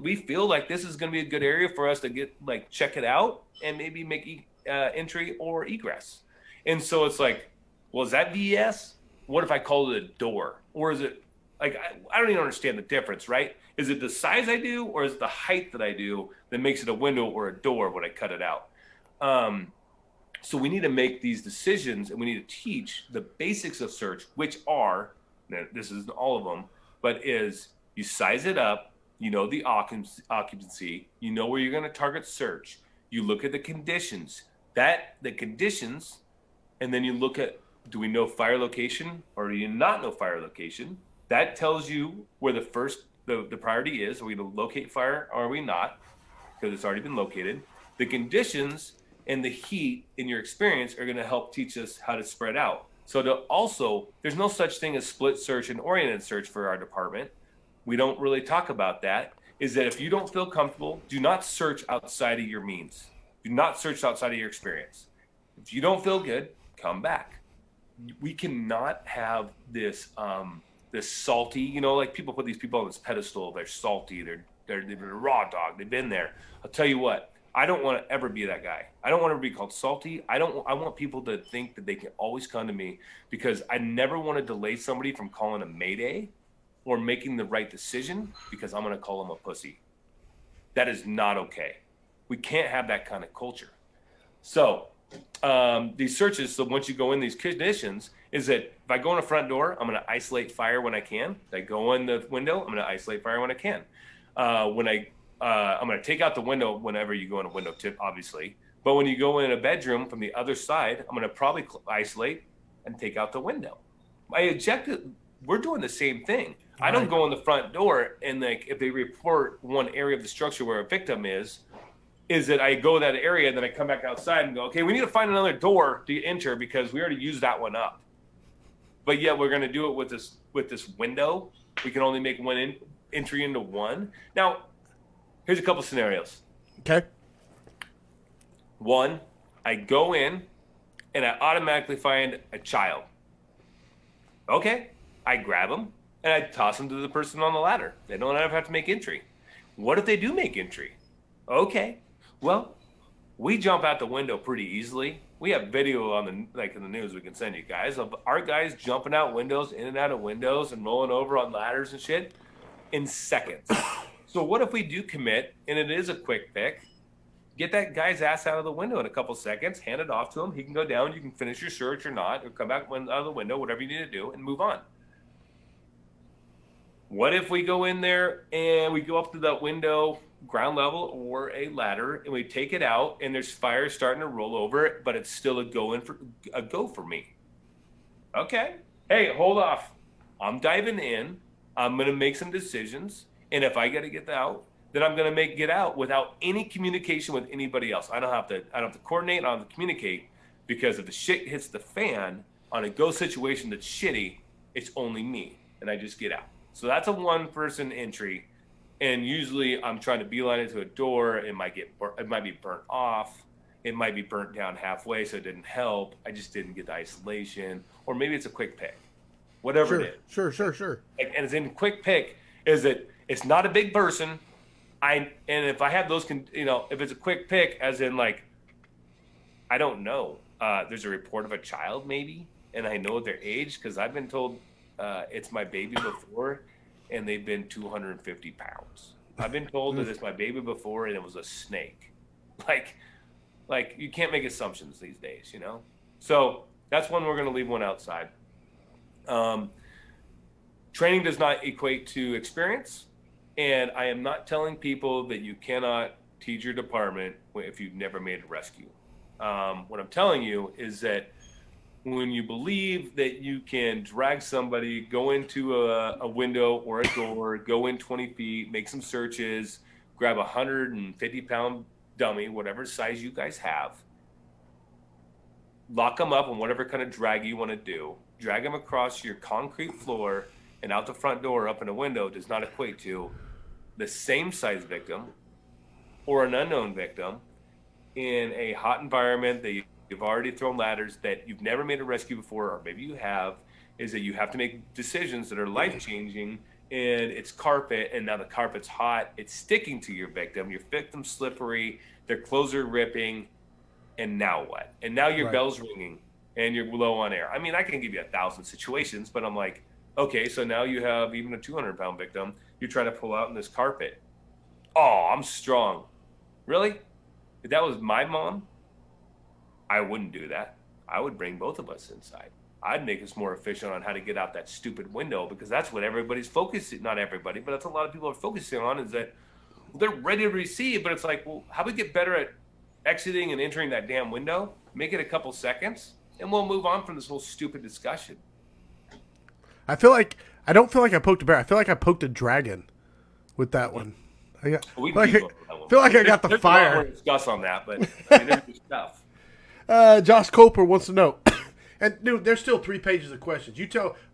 we feel like this is going to be a good area for us to get, like, check it out and maybe make entry or egress. And so it's like, well, is that VES? What if I call it a door? Or is it, like, I don't even understand the difference, right? Is it the size I do, or is it the height that I do that makes it a window or a door when I cut it out? So we need to make these decisions, and we need to teach the basics of search, which are, this isn't all of them, but is you size it up, the occupancy, where you're going to target search. You look at the conditions, and then you look at, do we know fire location or do you not know fire location? That tells you where the priority is. Are we going to locate fire or are we not? Because it's already been located. The conditions and the heat in your experience are going to help teach us how to spread out. So there's no such thing as split search and oriented search for our department. We don't really talk about that. Is that if you don't feel comfortable, do not search outside of your means. Do not search outside of your experience. If you don't feel good, come back. We cannot have this salty, like people put these people on this pedestal. They're salty. They've been a raw dog. They've been there. I'll tell you what. I don't want to ever be that guy. I don't want to be called salty. I want people to think that they can always come to me, because I never want to delay somebody from calling a mayday or making the right decision because I'm going to call them a pussy. That is not okay. We can't have that kind of culture. So these searches, so once you go in these conditions, is that if I go in the front door, I'm going to isolate fire when I can. If I go in the window, I'm going to isolate fire when I can. I'm going to take out the window whenever you go in a window tip, obviously. But when you go in a bedroom from the other side, I'm going to probably isolate and take out the window. We're doing the same thing. I don't go in the front door and, like, if they report one area of the structure where a victim is that I go that area and then I come back outside and go, okay, we need to find another door to enter because we already used that one up. But yet we're going to do it with this window. We can only make one entry into one. Now, here's a couple scenarios. Okay. One, I go in and I automatically find a child. Okay, I grab them and I toss them to the person on the ladder. They don't ever have to make entry. What if they do make entry? Okay, well, we jump out the window pretty easily. We have video in the news we can send you guys of our guys jumping out windows, in and out of windows, and rolling over on ladders and shit in seconds. So what if we do commit, and it is a quick pick, get that guy's ass out of the window in a couple seconds, hand it off to him, he can go down, you can finish your search or not, or come back out of the window, whatever you need to do, and move on. What if we go in there and we go up to that window, ground level or a ladder, and we take it out, and there's fire starting to roll over it, but it's still a go for me? Okay. Hey, hold off. I'm diving in. I'm going to make some decisions. And if I got to get out, then I'm going to get out without any communication with anybody else. I don't have to coordinate. I don't have to communicate, because if the shit hits the fan on a go situation that's shitty, it's only me, and I just get out. So that's a one-person entry, and usually I'm trying to beeline it to a door. It might be burnt off. It might be burnt down halfway, so it didn't help. I just didn't get the isolation, or maybe it's a quick pick. Whatever it is. Sure. And it's in quick pick is that it's not a big person. And if I have those, if it's a quick pick, as in, like, I don't know, there's a report of a child maybe, and I know their age because I've been told it's my baby before, and they've been 250 pounds. I've been told that it's my baby before, and it was a snake. Like, like you can't make assumptions these days, you know? So that's one we're going to leave one outside. Training does not equate to experience. And I am not telling people that you cannot teach your department if you've never made a rescue. What I'm telling you is that when you believe that you can drag somebody, go into a window or a door, go in 20 feet, make some searches, grab a 150-pound dummy, whatever size you guys have, lock them up on whatever kind of drag you want to do, drag them across your concrete floor and out the front door up in a window does not equate to the same size victim or an unknown victim in a hot environment that you've already thrown ladders, that you've never made a rescue before, or maybe you have, is that you have to make decisions that are life-changing, and it's carpet, and now the carpet's hot, it's sticking to your victim's slippery, their clothes are ripping, and now what? And now your bell's ringing, and you're low on air. I mean, I can give you 1,000 situations, but I'm like, okay, so now you have even a 200-pound victim you're trying to pull out in this carpet. Oh, I'm strong. Really? If that was my mom, I wouldn't do that. I would bring both of us inside. I'd make us more efficient on how to get out that stupid window, because that's what everybody's focusing, not everybody, but that's a lot of people are focusing on, is that they're ready to receive, but it's like, well, how do we get better at exiting and entering that damn window? Make it a couple seconds, and we'll move on from this whole stupid discussion. I don't feel like I poked a bear. I feel like I poked a dragon with that one. I feel like I got the fire. There's a lot more to discuss on that, but I mean, there's good stuff. Josh Coper wants to know, and dude, there's still 3 pages of questions.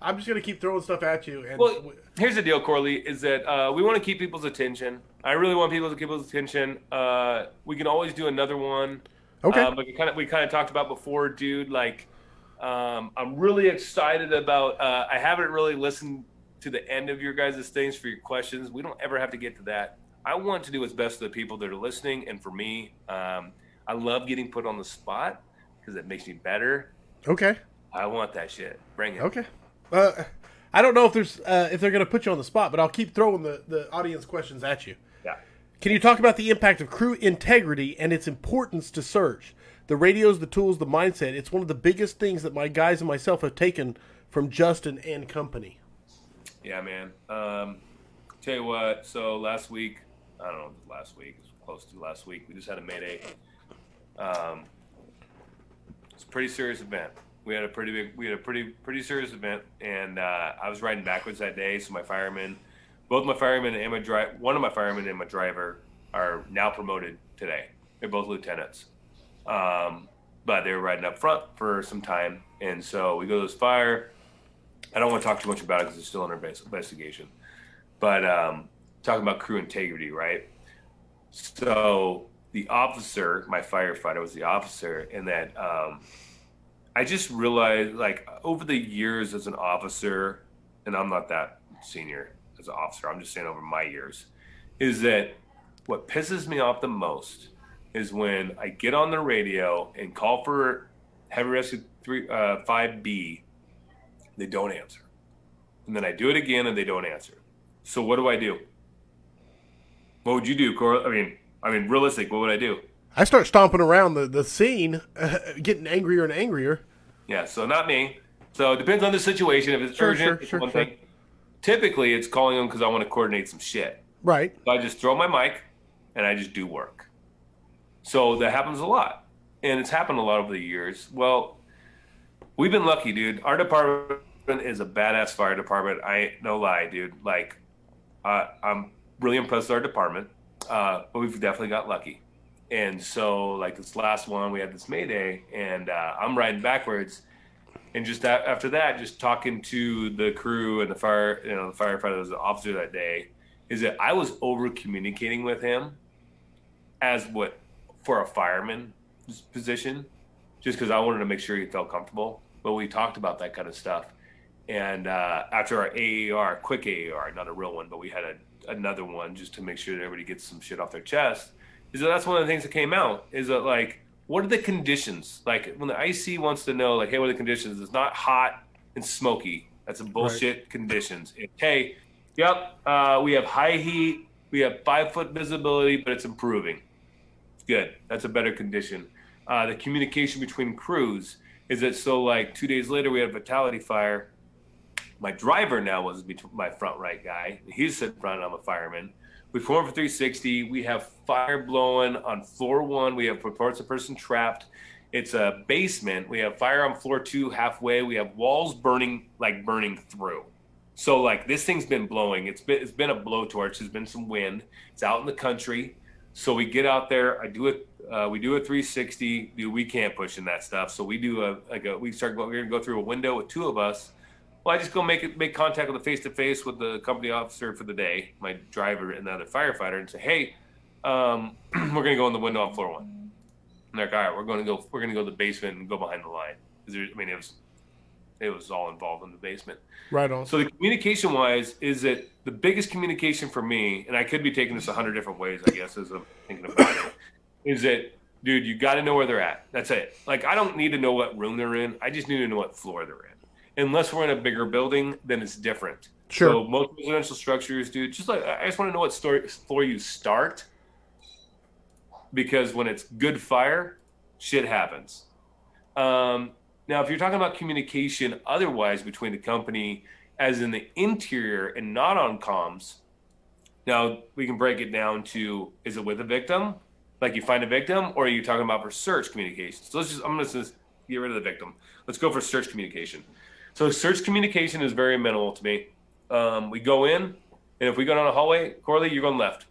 I'm just gonna keep throwing stuff at you. And well, here's the deal, Corley, is that we want to keep people's attention. I really want people to keep people's attention. We can always do another one. Okay. But we kind of talked about before, dude. Like, I'm really excited about. I haven't really listened to the end of your guys' things for your questions. We don't ever have to get to that. I want to do what's best for the people that are listening, and for me, I love getting put on the spot because it makes me better. Okay. I want that shit. Bring it. Okay. I don't know if they're going to put you on the spot, but I'll keep throwing the audience questions at you. Yeah. Can you talk about the impact of crew integrity and its importance to surge? The radios, the tools, the mindset. It's one of the biggest things that my guys and myself have taken from Justin and company. Yeah, man. Tell you what. So last week, I don't know, last week, it was close to last week, we just had a Mayday. It's a pretty serious event. We had a pretty serious event, and I was riding backwards that day. So both my firemen and one of my firemen and my driver are now promoted today. They're both lieutenants, but they were riding up front for some time, and so we go to this fire. I don't want to talk too much about it because it's still under investigation, but talking about crew integrity, right? So the officer, my firefighter was the officer, and that I just realized, like, over the years as an officer, and I'm not that senior as an officer, I'm just saying over my years, is that what pisses me off the most is when I get on the radio and call for Heavy Rescue 5B, they don't answer. And then I do it again and they don't answer. So what do? What would you do, Corey? I mean, realistic, what would I do? I start stomping around the scene, getting angrier and angrier. Yeah, so not me. So it depends on the situation. If it's urgent, it's one thing. Typically, it's calling them because I want to coordinate some shit. Right. So I just throw my mic and I just do work. So that happens a lot. And it's happened a lot over the years. Well, we've been lucky, dude. Our department is a badass fire department. I ain't no lie, dude. Like, I'm really impressed with our department. But we've definitely got lucky. And so, like, this last one, we had this Mayday, and I'm riding backwards. And just after that, just talking to the crew and the firefighter that was the officer that day, is that I was over communicating with him as for a fireman position, just because I wanted to make sure he felt comfortable. But we talked about that kind of stuff. And after our AAR, quick AAR, not a real one, but we had another one just to make sure that everybody gets some shit off their chest, is that's one of the things that came out, is that, like, what are the conditions? Like, when the IC wants to know, like, hey, what are the conditions? It's not hot and smoky. That's a bullshit conditions. Hey, yep, we have high heat, we have 5-foot visibility, but it's improving. Good. That's a better condition. The communication between crews is that so like 2 days later we had a fatality fire. My driver now was my front right guy. He's sitting front. I'm a fireman. We form for 360. We have fire blowing on floor 1. We have reports a person trapped. It's a basement. We have fire on floor 2 halfway. We have walls burning through. So like this thing's been blowing. It's been a blowtorch. There's been some wind. It's out in the country. So we get out there. We do a 360. Dude, we can't push in that stuff. So we do we're gonna go through a window with 2 of us. Well, I just go make contact with the face-to-face with the company officer for the day, my driver and the other firefighter, and say, hey, we're gonna go in the window on floor 1. And they're like, all right, we're gonna go to the basement and go behind the line. It was all involved in the basement. Right on. So the communication wise is that the biggest communication for me, and I could be taking this 100 different ways, I guess, as I'm thinking about it, is that, dude, you got to know where they're at. That's it. Like, I don't need to know what room they're in. I just need to know what floor they're in. Unless we're in a bigger building, then it's different. Sure. So most residential structures, dude, I just want to know what floor you start, because when it's good fire, shit happens. Now, if you're talking about communication otherwise between the company, as in the interior and not on comms, now we can break it down to, is it with a victim? Like you find a victim, or are you talking about for search communication? So I'm going to just get rid of the victim. Let's go for search communication. So search communication is very minimal to me. We go in, and if we go down a hallway, Corley, you're going left.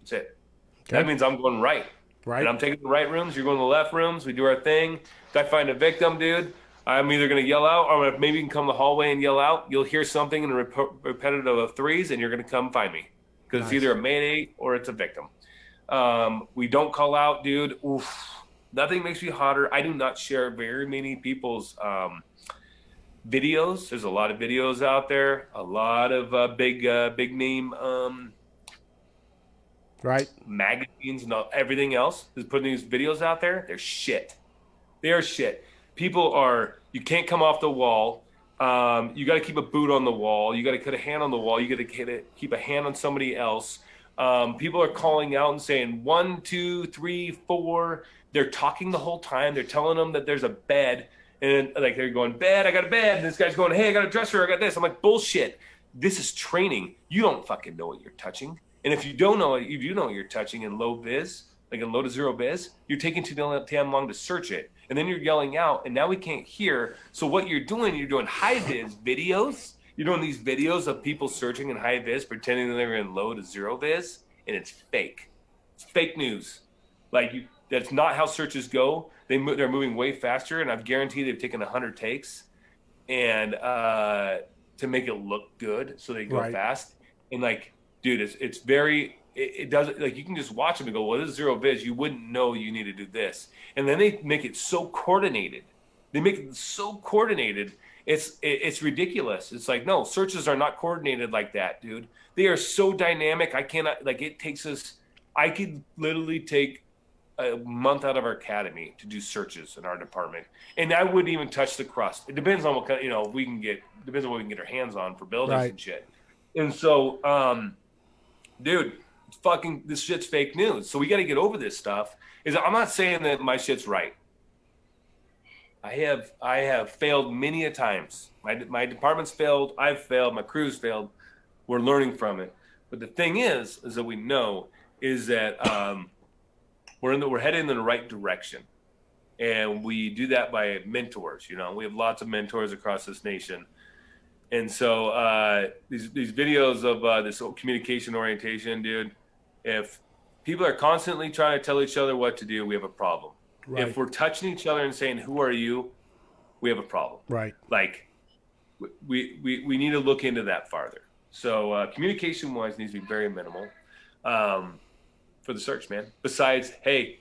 That's it. Okay. That means I'm going right. Right. And I'm taking the right rooms. You're going to the left rooms. We do our thing. If I find a victim, dude, I'm either going to yell out, or maybe you can come the hallway and yell out. You'll hear something in a repetitive of 3s, and you're going to come find me, because It's either a mayday or it's a victim. We don't call out, dude. Oof. Nothing makes me hotter. I do not share very many people's videos. There's a lot of videos out there. A lot of big name magazines and everything else is putting these videos out there. They're shit. They are shit. You can't come off the wall. You got to keep a boot on the wall. You got to put a hand on the wall. You got to keep a hand on somebody else. People are calling out and saying 1, 2, 3, 4. They're talking the whole time. They're telling them that there's a bed, and like they're going, bed, I got a bed. And this guy's going, hey, I got a dresser, I got this. I'm like, bullshit. This is training. You don't fucking know what you're touching. And if you don't know, if you know what you're touching in low vis, like in low to zero vis, you're taking too damn long to search it. And then you're yelling out, and now we can't hear. So what you're doing high vis videos. You're doing these videos of people searching in high vis, pretending that they're in low to zero vis, and it's fake. It's fake news. That's not how searches go. They're moving way faster, and I guarantee they've taken 100 takes, and to make it look good, so they go fast. And dude, it's very. It does, you can just watch them and go, well, this is zero vis. You wouldn't know you need to do this. And then they make it so coordinated. It's ridiculous. It's like, no, searches are not coordinated like that, dude. They are so dynamic. I cannot, it takes us, I could literally take a month out of our academy to do searches in our department. And I wouldn't even touch the crust. It depends on what kind, depends on what we can get our hands on for buildings and shit. And so, dude, this shit's fake news. So we got to get over this stuff. I'm not saying that my shit's right. I have failed many a times. My department's failed. I've failed. My crew's failed. We're learning from it. But the thing is that we know is that we're heading in the right direction, and we do that by mentors. We have lots of mentors across this nation. And so these videos of this communication orientation, dude, if people are constantly trying to tell each other what to do, we have a problem. Right. If we're touching each other and saying, who are you? We have a problem. Right. We need to look into that farther. So communication-wise needs to be very minimal for the search, man. Besides, hey,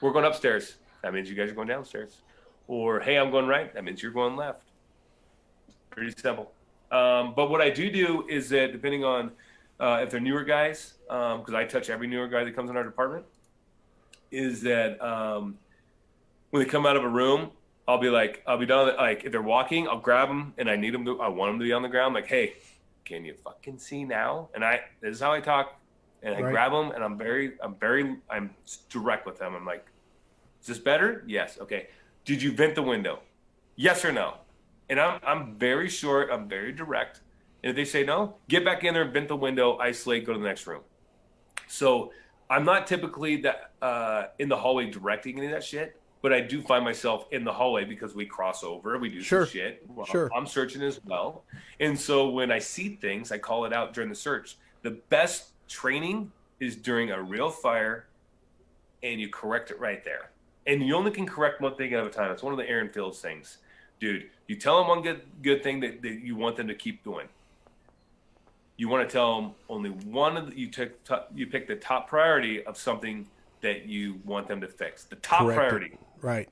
we're going upstairs. That means you guys are going downstairs. Or, hey, I'm going right. That means you're going left. Pretty simple. But what I do is that depending on if they're newer guys, because I touch every newer guy that comes in our department, is that when they come out of a room, I'll be done. If they're walking, I'll grab them, and I want them to be on the ground. Like, hey, can you fucking see now? And this is how I talk And I grab them, and I'm direct with them. I'm like, is this better? Yes. Okay. Did you vent the window? Yes or no? And I'm very short. I'm very direct. And if they say no, get back in there, vent the window, isolate, go to the next room. So I'm not typically in the hallway directing any of that shit, but I do find myself in the hallway because we cross over, we do some shit. Well, I'm searching as well. And so when I see things, I call it out during the search. The best training is during a real fire, and you correct it right there. And you only can correct one thing at a time. It's one of the Aaron Fields things. Dude, you tell them one good thing that you want them to keep doing. You want to tell them only one of you pick the top priority of something that you want them to fix. The top priority. Right.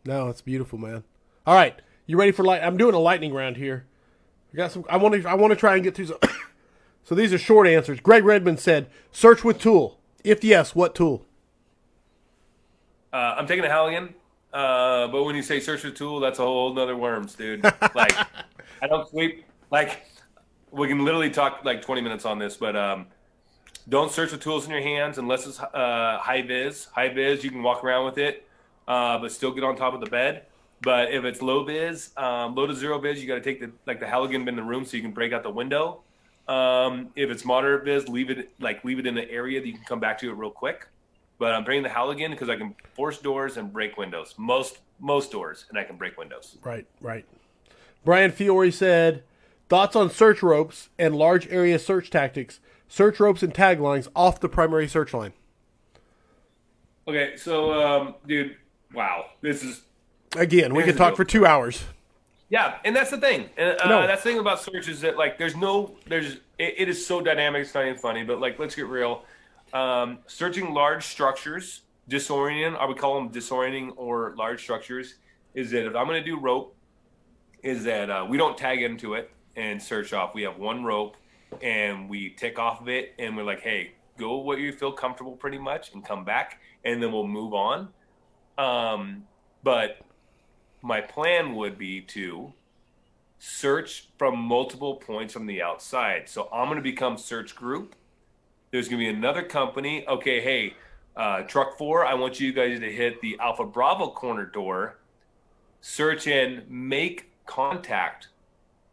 No, it's beautiful, man. All right, you ready for I'm doing a lightning round here. I got some. I want to try and get through some. So these are short answers. Greg Redmond said, "Search with tool. If yes, what tool?" I'm taking a Halligan. But when you say search with tool, that's a whole nother worms, dude. Like, I don't sweep. Like, we can literally talk like 20 minutes on this, but don't search with tools in your hands unless it's high vis. High vis, you can walk around with it, but still get on top of the bed. But if it's low vis, low to zero vis, you got to take the Halligan in the room so you can break out the window. If it's moderate vis, leave it in an area that you can come back to it real quick. But I'm bringing the Halligan because I can force doors and break windows. Most doors, and I can break windows. Right. Brian Fiore said, thoughts on search ropes and large area search tactics, search ropes and taglines off the primary search line. Okay, so, dude, wow. This is... Again, we could talk for 2 hours. Yeah, and that's the thing. And that's the thing about search is that, like, it is so dynamic, it's not even funny, but, like, let's get real. Searching large structures, disorienting, I would call them disorienting or large structures, is that if I'm going to do rope, is that we don't tag into it and search off. We have one rope, and we take off of it, and we're like, hey, go what you feel comfortable pretty much and come back, and then we'll move on. But my plan would be to search from multiple points from the outside. So I'm going to become search group. There's going to be another company. Okay, hey, truck 4, I want you guys to hit the Alpha Bravo corner door, search and make contact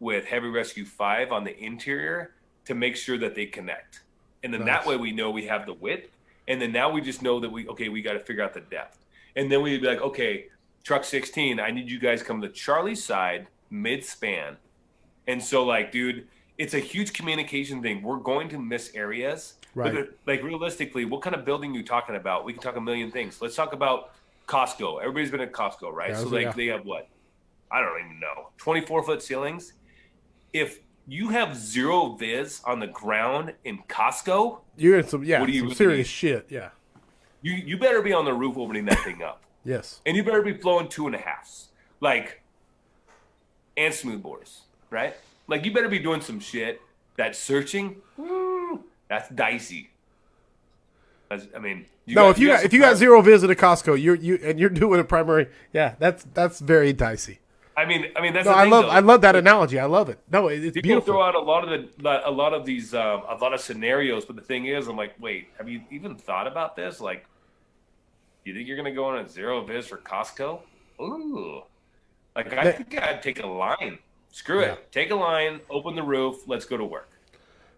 with Heavy Rescue 5 on the interior to make sure that they connect. And then that way we know we have the width. And then now we just know that we got to figure out the depth. And then we'd be like, okay, truck 16, I need you guys to come to Charlie's side mid-span. And so, like, dude, it's a huge communication thing. We're going to miss areas. Right. But, like, realistically, what kind of building are you talking about? We can talk a million things. Let's talk about Costco. Everybody's been at Costco, right? So, like, they have what? I don't even know. 24-foot ceilings. If you have zero viz on the ground in Costco, you're in some serious shit. Yeah. You better be on the roof opening that thing up. Yes. And you better be flowing 2.5s. Like, and smoothbores, right? Like, you better be doing some shit that's searching. That's dicey. If you got zero visit at Costco, you're doing a primary. Yeah, that's very dicey. I mean that's. No, I love that analogy. I love it. No, it's people beautiful. Throw out a lot of scenarios, but the thing is, I'm like, wait, have you even thought about this? Like, you think you're gonna go on a zero viz for Costco? Ooh, like I think I'd take a line. Screw it. Take a line. Open the roof. Let's go to work.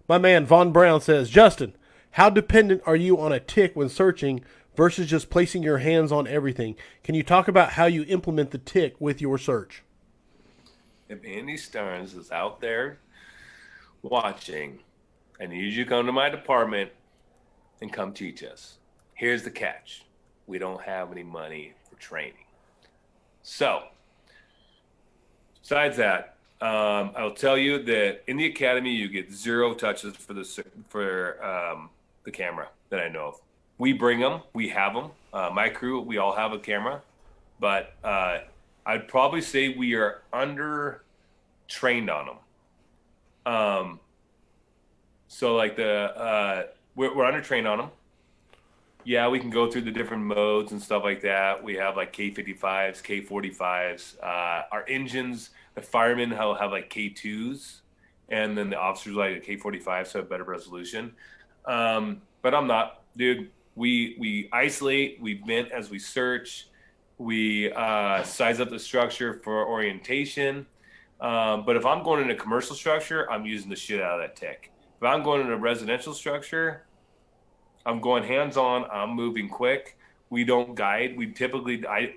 My man Von Brown says, Justin, how dependent are you on a tick when searching versus just placing your hands on everything? Can you talk about how you implement the tick with your search? If Andy Stearns is out there watching, I need you to come to my department and come teach us. Here's the catch. We don't have any money for training. So, besides that, I'll tell you that in the academy you get 0 touches for the camera that I know of. We bring them, we have them. My crew, we all have a camera, but I'd probably say we are under trained on them. So like we're under trained on them. Yeah, we can go through the different modes and stuff like that. We have like K55s, K45s. Our engines, the firemen have like K2s, and then the officers like a K45, so have better resolution. But I'm not, dude. We isolate, we vent as we search, we size up the structure for orientation. But if I'm going in a commercial structure, I'm using the shit out of that tech. If I'm going in a residential structure, I'm going hands on. I'm moving quick. We don't guide. We typically I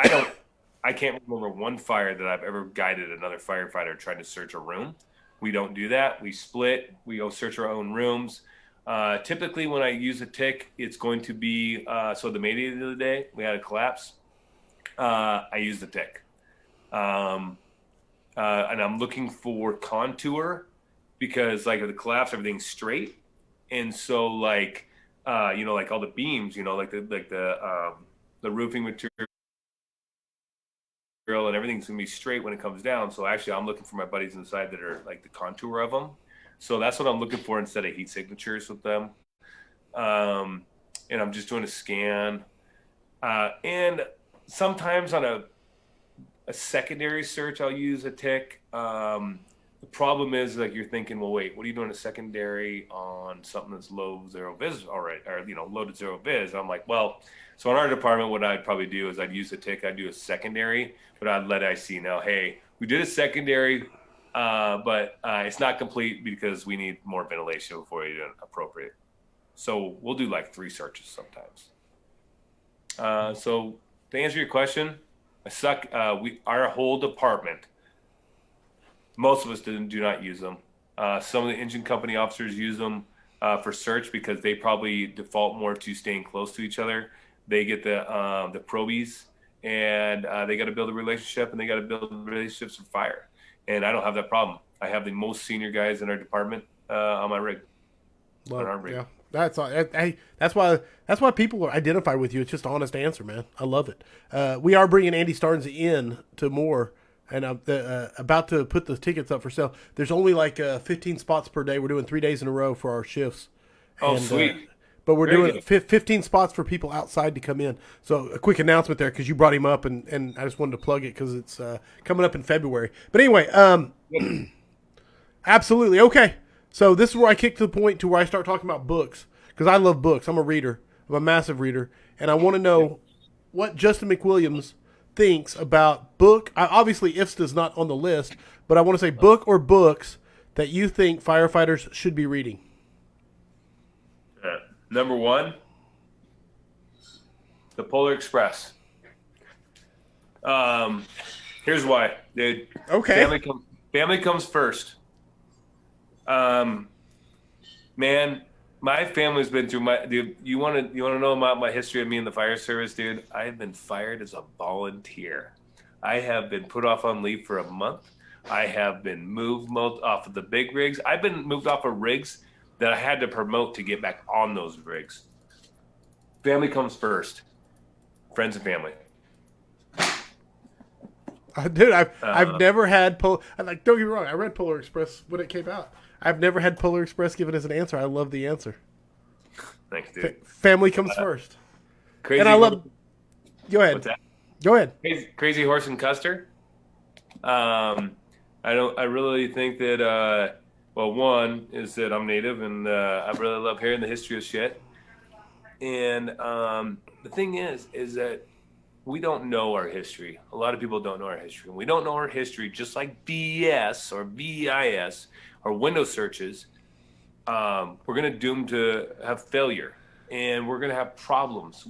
don't I can't remember one fire that I've ever guided another firefighter trying to search a room. We don't do that. We split. We go search our own rooms. Typically, when I use a tick, it's going to be so the media the other day we had a collapse. I used the tick, and I'm looking for contour because like the collapse, everything's straight, and so like all the beams, like the roofing material and everything's gonna be straight when it comes down. So actually, I'm looking for my buddies inside that are like the contour of them. So that's what I'm looking for instead of heat signatures with them. And I'm just doing a scan. And sometimes on a secondary search, I'll use a tick. The problem is like you're thinking, well, wait, what are you doing a secondary on something that's low zero vis already, or loaded zero vis? I'm like, well, so in our department, what I'd probably do is I'd use a tick, I'd do a secondary, but I'd let IC know, hey, we did a secondary, but it's not complete because we need more ventilation before you do it appropriate. So we'll do like 3 searches sometimes. So to answer your question, I suck. Our whole department, most of us do not use them. Some of the engine company officers use them for search because they probably default more to staying close to each other. They get the probies, and they got to build a relationship, and they got to build relationships for fire. And I don't have that problem. I have the most senior guys in our department on my rig. Well, on our rig. Yeah. That's hey, that's why people identify with you. It's just an honest answer, man. I love it. We are bringing Andy Starnes in to more, and I'm about to put the tickets up for sale. There's only like 15 spots per day. We're doing 3 days in a row for our shifts. Oh, and, sweet. But we're doing 15 spots for people outside to come in. So a quick announcement there because you brought him up, and I just wanted to plug it because it's coming up in February. But anyway, absolutely. Okay. So this is where I kick to the point to where I start talking about books because I love books. I'm a reader. I'm a massive reader. And I want to know what Justin McWilliams thinks about book. Obviously, IFSTA's not on the list, but I want to say book or books that you think firefighters should be reading. Number 1, The Polar Express. Here's why, dude. Okay. Family comes first. Man, my family's been through dude, you want to know about my history of me in the fire service, dude? I have been fired as a volunteer. I have been put off on leave for a month. I have been moved off of the big rigs. I've been moved off of rigs that I had to promote to get back on those rigs. Family comes first. Friends and family. Dude, I've never had don't get me wrong. I read Polar Express when it came out. I've never had Polar Express given as an answer. I love the answer. Thanks, dude. Family comes first. Crazy. And I love. Go ahead. What's that? Go ahead. Crazy Horse and Custer. I really think that. Well, one is that I'm native, and I really love hearing the history of shit. And the thing is that we don't know our history. A lot of people don't know our history. And we don't know our history, just like BS or VIS or Windows searches. We're going to doom to have failure, and we're going to have problems.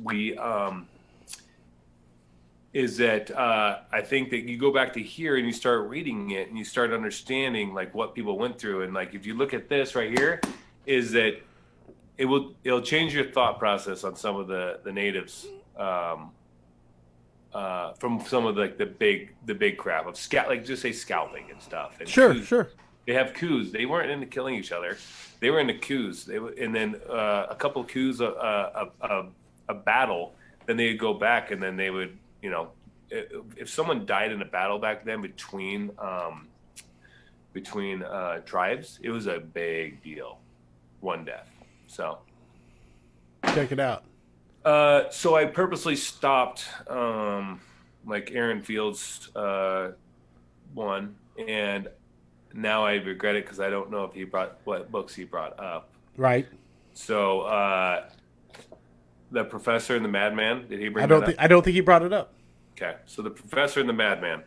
I think that you go back to here and you start reading it and you start understanding like what people went through. And like, if you look at this right here, is that it'll change your thought process on some of the natives, from some of like the big crap of like just say scalping and stuff. And sure. They have coups. They weren't into killing each other. They were into coups. And then a couple of coups, a battle, then they'd go back and then they would, if someone died in a battle back then between tribes, it was a big deal. One death. So check it out. So I purposely stopped, like Aaron Fields one, and now I regret it because I don't know if what books he brought up. Right. So the professor and the madman, did he bring that up? I don't think he brought it up. Okay, so the professor and the madman.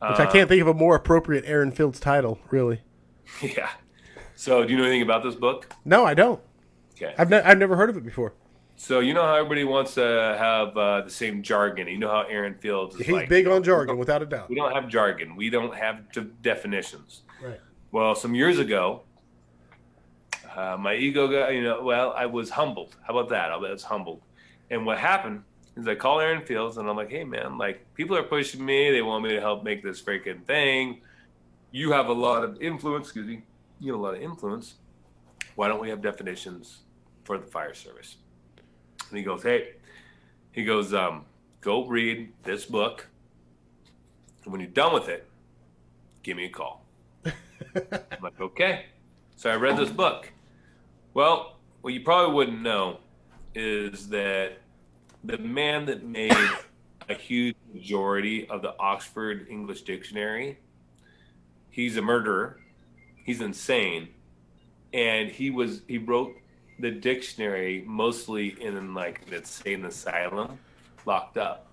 Which I can't think of a more appropriate Aaron Fields title, really. Yeah. So do you know anything about this book? No, I don't. Okay. I've never heard of it before. So you know how everybody wants to have the same jargon. You know how Aaron Fields is He's big on jargon, without a doubt. We don't have jargon. We don't have definitions. Right. Well, some years ago, my ego got, I was humbled. How about that? I was humbled. And what happened is I call Aaron Fields and I'm like, hey, man, like people are pushing me. They want me to help make this freaking thing. You have a lot of influence. Excuse me. You have a lot of influence. Why don't we have definitions for the fire service? And he goes, go read this book. And when you're done with it, give me a call. I'm like, okay. So I read this book. Well, what you probably wouldn't know is that the man that made a huge majority of the Oxford English Dictionary, he's a murderer. He's insane. And he wrote the dictionary mostly in like an insane asylum, locked up.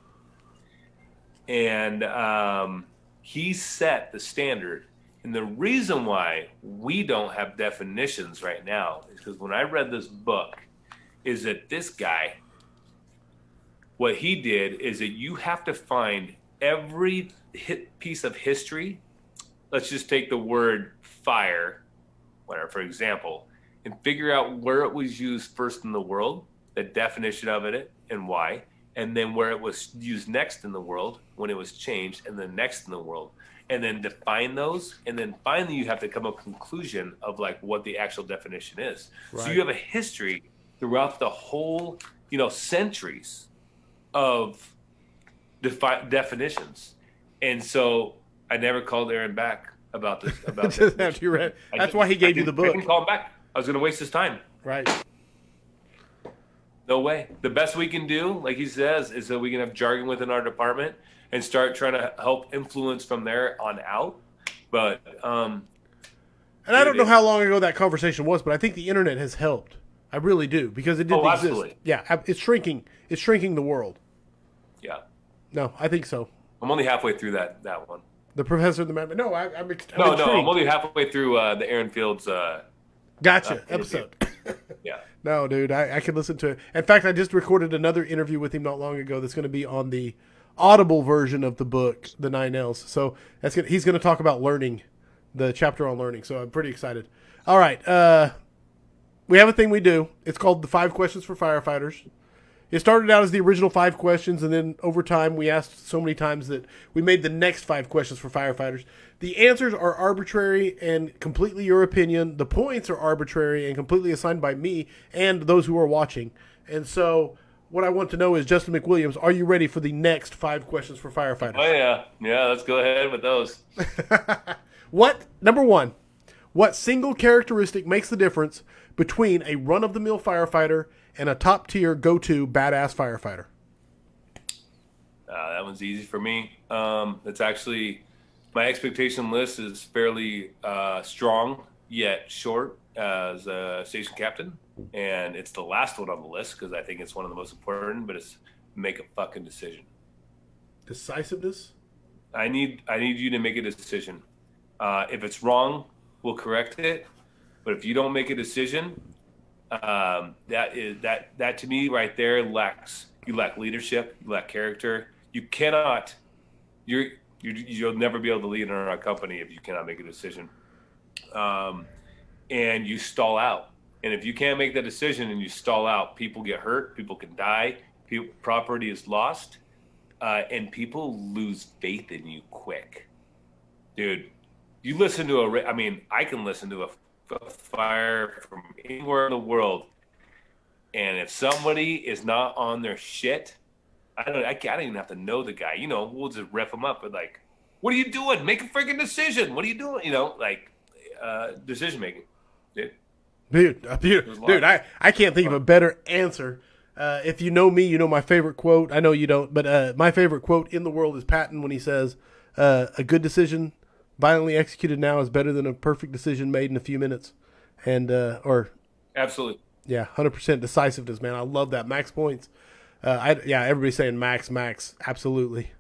And he set the standard. And the reason why we don't have definitions right now is because when I read this book, is that this guy, what he did is that you have to find every piece of history. Let's just take the word fire, whatever, for example, and figure out where it was used first in the world, the definition of it and why, and then where it was used next in the world, when it was changed, and then next in the world. And then define those, and then finally you have to come up with a conclusion of like what the actual definition is. Right. So you have a history throughout the whole, centuries of definitions. And so I never called Aaron back about this. That's why he gave you the book. I didn't call him back. I was going to waste his time. Right. No way. The best we can do, like he says, is that we can have jargon within our department and start trying to help influence from there on out. But and I don't know how long ago that conversation was, but I think the internet has helped. I really do, because it didn't exist. Absolutely. Yeah, it's shrinking. It's shrinking the world. Yeah. No, I think so. I'm only halfway through that one. The Professor and the Madman. No, I'm intrigued. No, I'm only halfway through the Aaron Fields. Gotcha. Episode. Yeah. No, dude, I can listen to it. In fact, I just recorded another interview with him not long ago that's going to be on the Audible version of the book, The 9 L's. So he's going to talk about learning, the chapter on learning. So I'm pretty excited. All right. We have a thing we do. It's called the 5 Questions for Firefighters. It started out as the original 5 questions, and then over time we asked so many times that we made the next 5 questions for firefighters. The answers are arbitrary and completely your opinion. The points are arbitrary and completely assigned by me and those who are watching. And so what I want to know is, Justin McWilliams, are you ready for the next 5 questions for firefighters? Oh, yeah. Yeah, let's go ahead with those. Number 1, what single characteristic makes the difference between a run-of-the-mill firefighter and a top-tier go-to badass firefighter? That one's easy for me. It's actually, my expectation list is fairly strong yet short as a station captain. And it's the last one on the list because I think it's one of the most important, but it's make a fucking decision. Decisiveness? I need you to make a decision. If it's wrong, we'll correct it. But if you don't make a decision, that to me right there you lack leadership, you lack character. You cannot, you'll never be able to lead in our company if you cannot make a decision. And you stall out. And if you can't make that decision and you stall out, people get hurt, people can die, property is lost, and people lose faith in you quick. Dude, you listen to I can listen to a fire from anywhere in the world, and if somebody is not on their shit, I don't even have to know the guy. We'll just rep him up. But like, what are you doing? Make a freaking decision. What are you doing? Decision making. Dude, I can't think of a better answer. If you know me, you know my favorite quote. I know you don't, but my favorite quote in the world is Patton when he says, "A good decision violently executed now is better than a perfect decision made in a few minutes." And Absolutely. Yeah, 100% decisiveness, man. I love that. Max points. Everybody's saying max. Absolutely.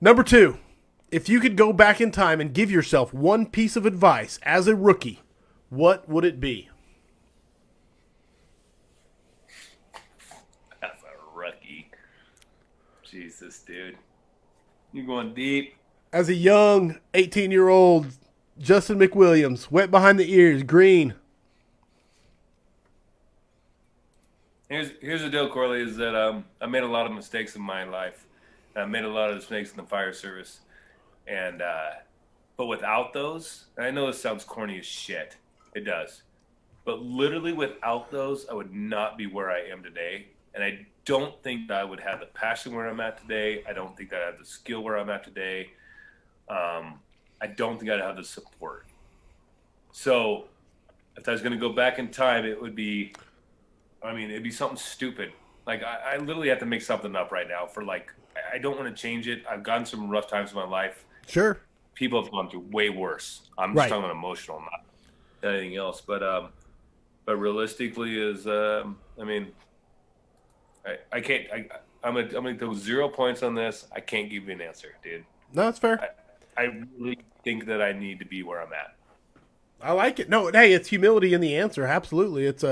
Number 2, if you could go back in time and give yourself one piece of advice as a rookie, what would it be? That's a rookie. Jesus, dude. You're going deep. As a young 18-year-old Justin McWilliams, wet behind the ears, green. Here's the deal, Corley, is that I made a lot of mistakes in my life. I made a lot of mistakes in the fire service. And but without those, and I know this sounds corny as shit. It does. But literally without those, I would not be where I am today. And I don't think that I would have the passion where I'm at today. I don't think that I have the skill where I'm at today. I don't think I'd have the support. So if I was going to go back in time, it'd be something stupid. Like I literally have to make something up right now for like, I don't want to change it. I've gone some rough times in my life. Sure. People have gone through way worse. I'm Right. just talking emotional, not anything else. But realistically I can't. I'm gonna go 0 points on this. I can't give you an answer, dude. No, that's fair. I really think that I need to be where I'm at. I like it. No, hey, it's humility in the answer. Absolutely. It's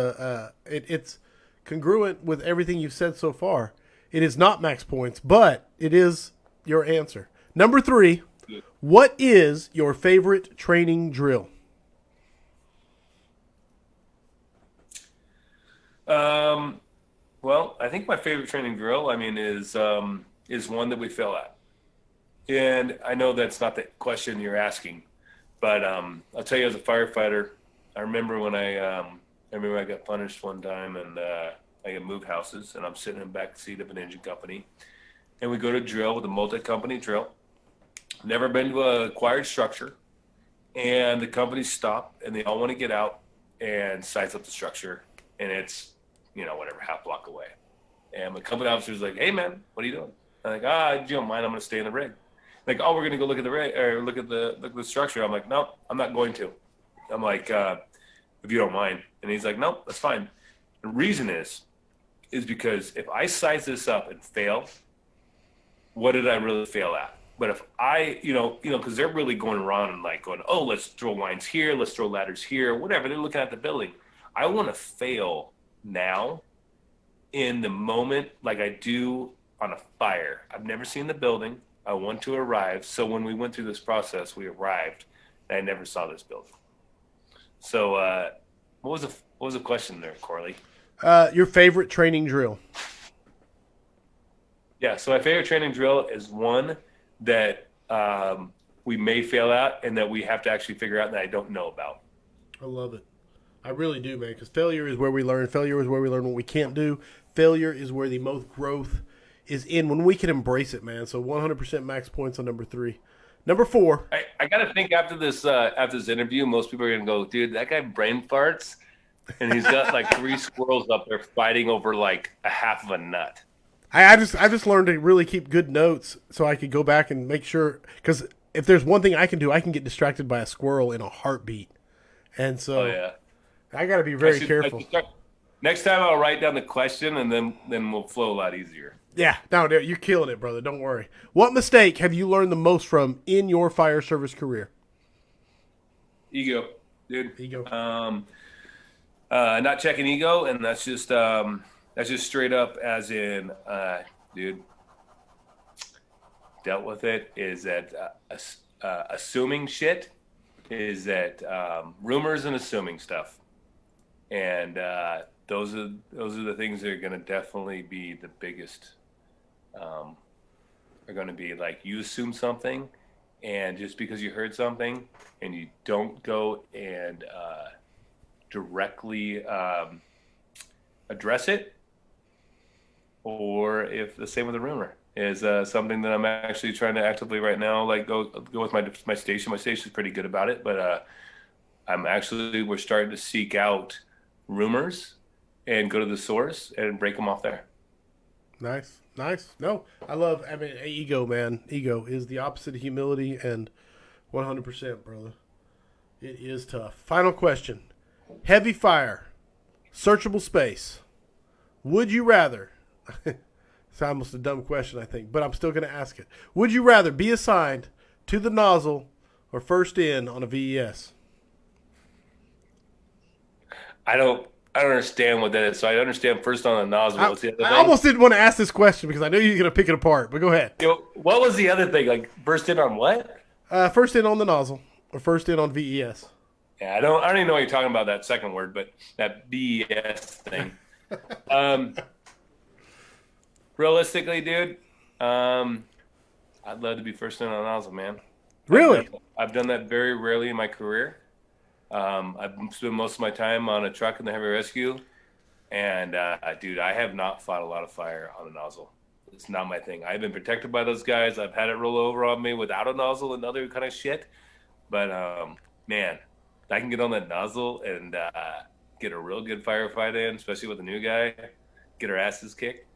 it's congruent with everything you've said so far. It is not max points, but it is your answer. Number 3, what is your favorite training drill? Well, I think my favorite training drill, is one that we fail at. And I know that's not the question you're asking, but I'll tell you, as a firefighter, I remember when I got punished one time, and I got moved houses, and I'm sitting in the back seat of an engine company, and we go to drill with a multi-company drill. Never been to a acquired structure, and the companies stop, and they all want to get out and size up the structure, and it's whatever, half block away. And my company officer's like, "Hey man, what are you doing?" I'm like, you don't mind, I'm gonna stay in the rig. Like, "Oh, we're gonna go look at the rig, or look at the structure." I'm like, "No, I'm not going to." I'm like, "If you don't mind." And he's like, "No, that's fine." The reason is because if I size this up and fail, what did I really fail at? But if I, because they're really going around and like going, "Oh, let's throw lines here, let's throw ladders here," whatever. They're looking at the building. I want to fail now in the moment, like I do on a fire. I've never seen the building. I want to arrive. So when we went through this process, we arrived, and I never saw this building. So what was the question there, Corley? Your favorite training drill? Yeah, so my favorite training drill is one that we may fail at, and that we have to actually figure out that I don't know about. I love it. I really do, man, because failure is where we learn. Failure is where we learn what we can't do. Failure is where the most growth is in, when we can embrace it, man. So 100% max points on number 3. Number 4. I got to think after this interview, most people are going to go, "Dude, that guy brain farts, and he's got like 3 squirrels up there fighting over like a half of a nut." I just learned to really keep good notes so I could go back and make sure, because if there's one thing I can do, I can get distracted by a squirrel in a heartbeat. And so I got to be very careful. Next time I'll write down the question, and then we'll flow a lot easier. Yeah, no, you're killing it, brother. Don't worry. What mistake have you learned the most from in your fire service career? Ego, dude. Ego. Not checking ego, and that's just straight up, as in, dude, dealt with it. Is that assuming shit? Is that rumors and assuming stuff? And those are the things that are going to definitely be the biggest. Are going to be like, you assume something, and just because you heard something and you don't go and directly address it, or if the same with a rumor is something that I'm actually trying to actively right now, like go with my station. My station's pretty good about it, but we're starting to seek out rumors and go to the source and break them off there. Nice. No, ego, man. Ego is the opposite of humility, and 100%, brother. It is tough. Final question. Heavy fire, searchable space. Would you rather? It's almost a dumb question, I think, but I'm still going to ask it. Would you rather be assigned to the nozzle or first in on a VES? I don't understand what that is. So I understand first on the nozzle. What's the other thing? I almost didn't want to ask this question because I knew you were going to pick it apart, but go ahead. What was the other thing? Like first in on what? First in on the nozzle or first in on VES. Yeah, I don't even know what you're talking about, that second word, but that VES thing. Realistically, dude, I'd love to be first in on a nozzle, man. Really? I've done that very rarely in my career. I've spent most of my time on a truck in the heavy rescue, and dude, I have not fought a lot of fire on a nozzle. It's not my thing. I've been protected by those guys. I've had it roll over on me without a nozzle and other kind of shit. But man, I can get on that nozzle and get a real good firefight in, especially with a new guy. Get our asses kicked.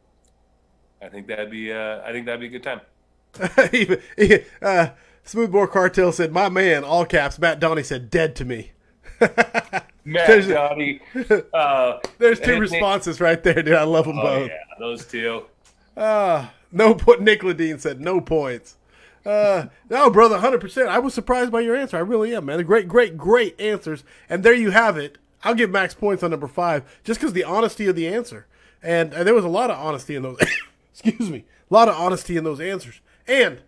I think that'd be a good time. Smoothbore Cartel said, "My man," all caps. Matt Donnie said, "Dead to me." Matt Donnie. There's two responses right there, dude. I love them both. Yeah, those two. No point. Nick Ledeen said no points. No, brother, 100%. I was surprised by your answer. I really am, man. Great answers. And there you have it. I'll give max points on number 5 just because the honesty of the answer. And there was a lot of honesty in those. Excuse me. A lot of honesty in those answers. And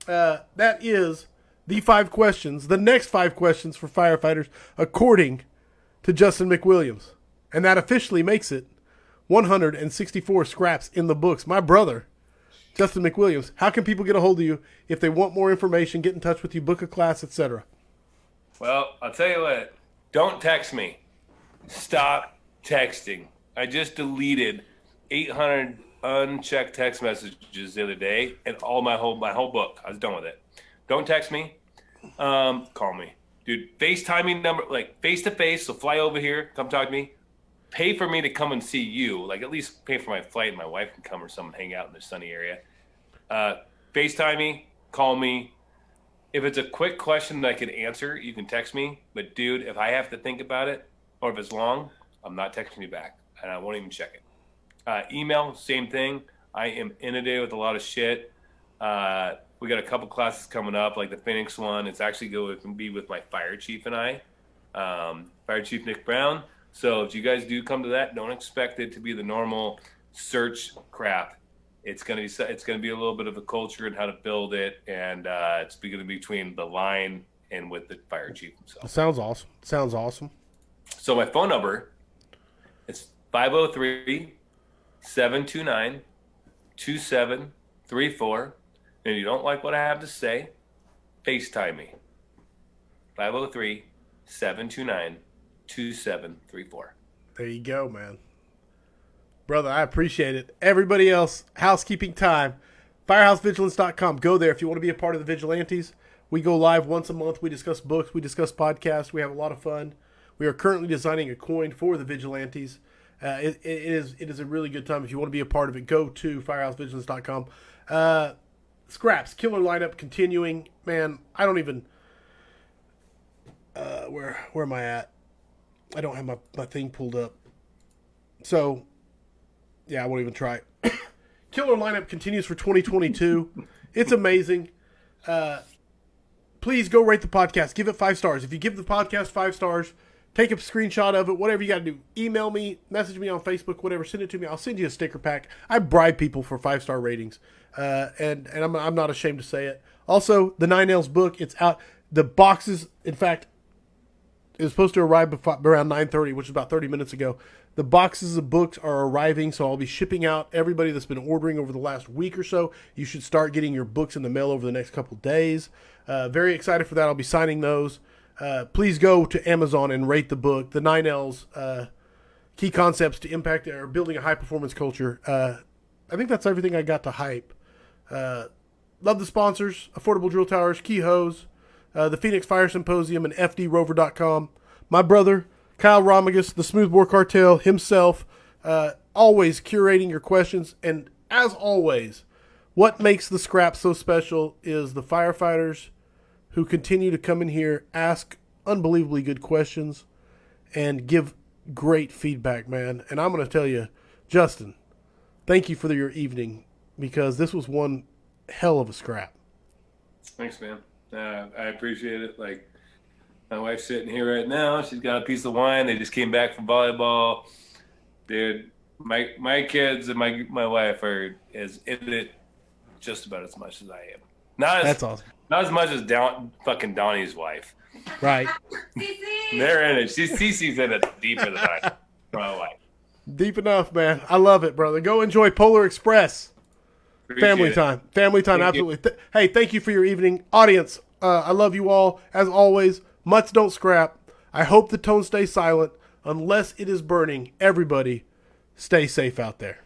that is the 5 questions, the next 5 questions for firefighters, according to Justin McWilliams. And that officially makes it 164 scraps in the books. My brother, Justin McWilliams, how can people get a hold of you if they want more information, get in touch with you, book a class, etc.? Well, I'll tell you what. Don't text me. Stop texting. I just deleted 800 unchecked text messages the other day and all my whole book. I was done with it. Don't text me. Call me. Dude, FaceTiming number, like face-to-face, so fly over here, come talk to me. Pay for me to come and see you. Like, at least pay for my flight and my wife can come or something, hang out in the sunny area. FaceTime me, call me. If it's a quick question that I can answer, you can text me. But, dude, if I have to think about it or if it's long, I'm not texting you back, and I won't even check it. Email, same thing. I am inundated with a lot of shit. We got a couple classes coming up, like the Phoenix one. It's actually going to be with my fire chief and I, Fire Chief Nick Brown. So if you guys do come to that, don't expect it to be the normal search crap. It's gonna be a little bit of a culture and how to build it, and it's going to be between the line and with the fire chief himself. Sounds awesome. So my phone number is 503-729-2734. And if you don't like what I have to say, FaceTime me. 503-729-2734. There you go, man. Brother, I appreciate it. Everybody else, housekeeping time. Firehousevigilance.com. Go there if you want to be a part of the Vigilantes. We go live once a month. We discuss books. We discuss podcasts. We have a lot of fun. We are currently designing a coin for the Vigilantes. It is a really good time. If you want to be a part of it, go to firehousevigilance.com. Scraps, killer lineup continuing. Man, I don't even... where am I at? I don't have my thing pulled up. So, yeah, I won't even try. Killer lineup continues for 2022. It's amazing. Please go rate the podcast. Give it 5 stars. If you give the podcast 5 stars, take a screenshot of it, whatever you got to do. Email me, message me on Facebook, whatever. Send it to me. I'll send you a sticker pack. I bribe people for 5-star ratings, and I'm not ashamed to say it. Also, the Nine Nails book, it's out. The boxes, in fact, it was supposed to arrive around 9:30, which is about 30 minutes ago. The boxes of books are arriving, so I'll be shipping out everybody that's been ordering over the last week or so. You should start getting your books in the mail over the next couple days. Very excited for that. I'll be signing those. Please go to Amazon and rate the book, The 9Ls, Key Concepts to Impact or Building a High-Performance Culture. I think that's everything I got to hype. Love the sponsors, Affordable Drill Towers, Key Hose, the Phoenix Fire Symposium, and FDRover.com. My brother, Kyle Romagus, the Smoothbore Cartel himself, always curating your questions. And as always, what makes the scrap so special is the firefighters who continue to come in here, ask unbelievably good questions, and give great feedback, man. And I'm going to tell you, Justin, thank you for your evening, because this was one hell of a scrap. Thanks, man. I appreciate it. Like, my wife's sitting here right now. She's got a piece of wine. They just came back from volleyball. Dude, my kids and my wife are in it just about as much as I am. That's awesome. Not as much as fucking Donnie's wife. Right. They're in it. Cece's in it deeper than I am. My wife. Deep enough, man. I love it, brother. Go enjoy Polar Express. Family time. Family time, absolutely. Hey, thank you for your evening. Audience, I love you all. As always, mutts don't scrap. I hope the tone stays silent. Unless it is burning, everybody stay safe out there.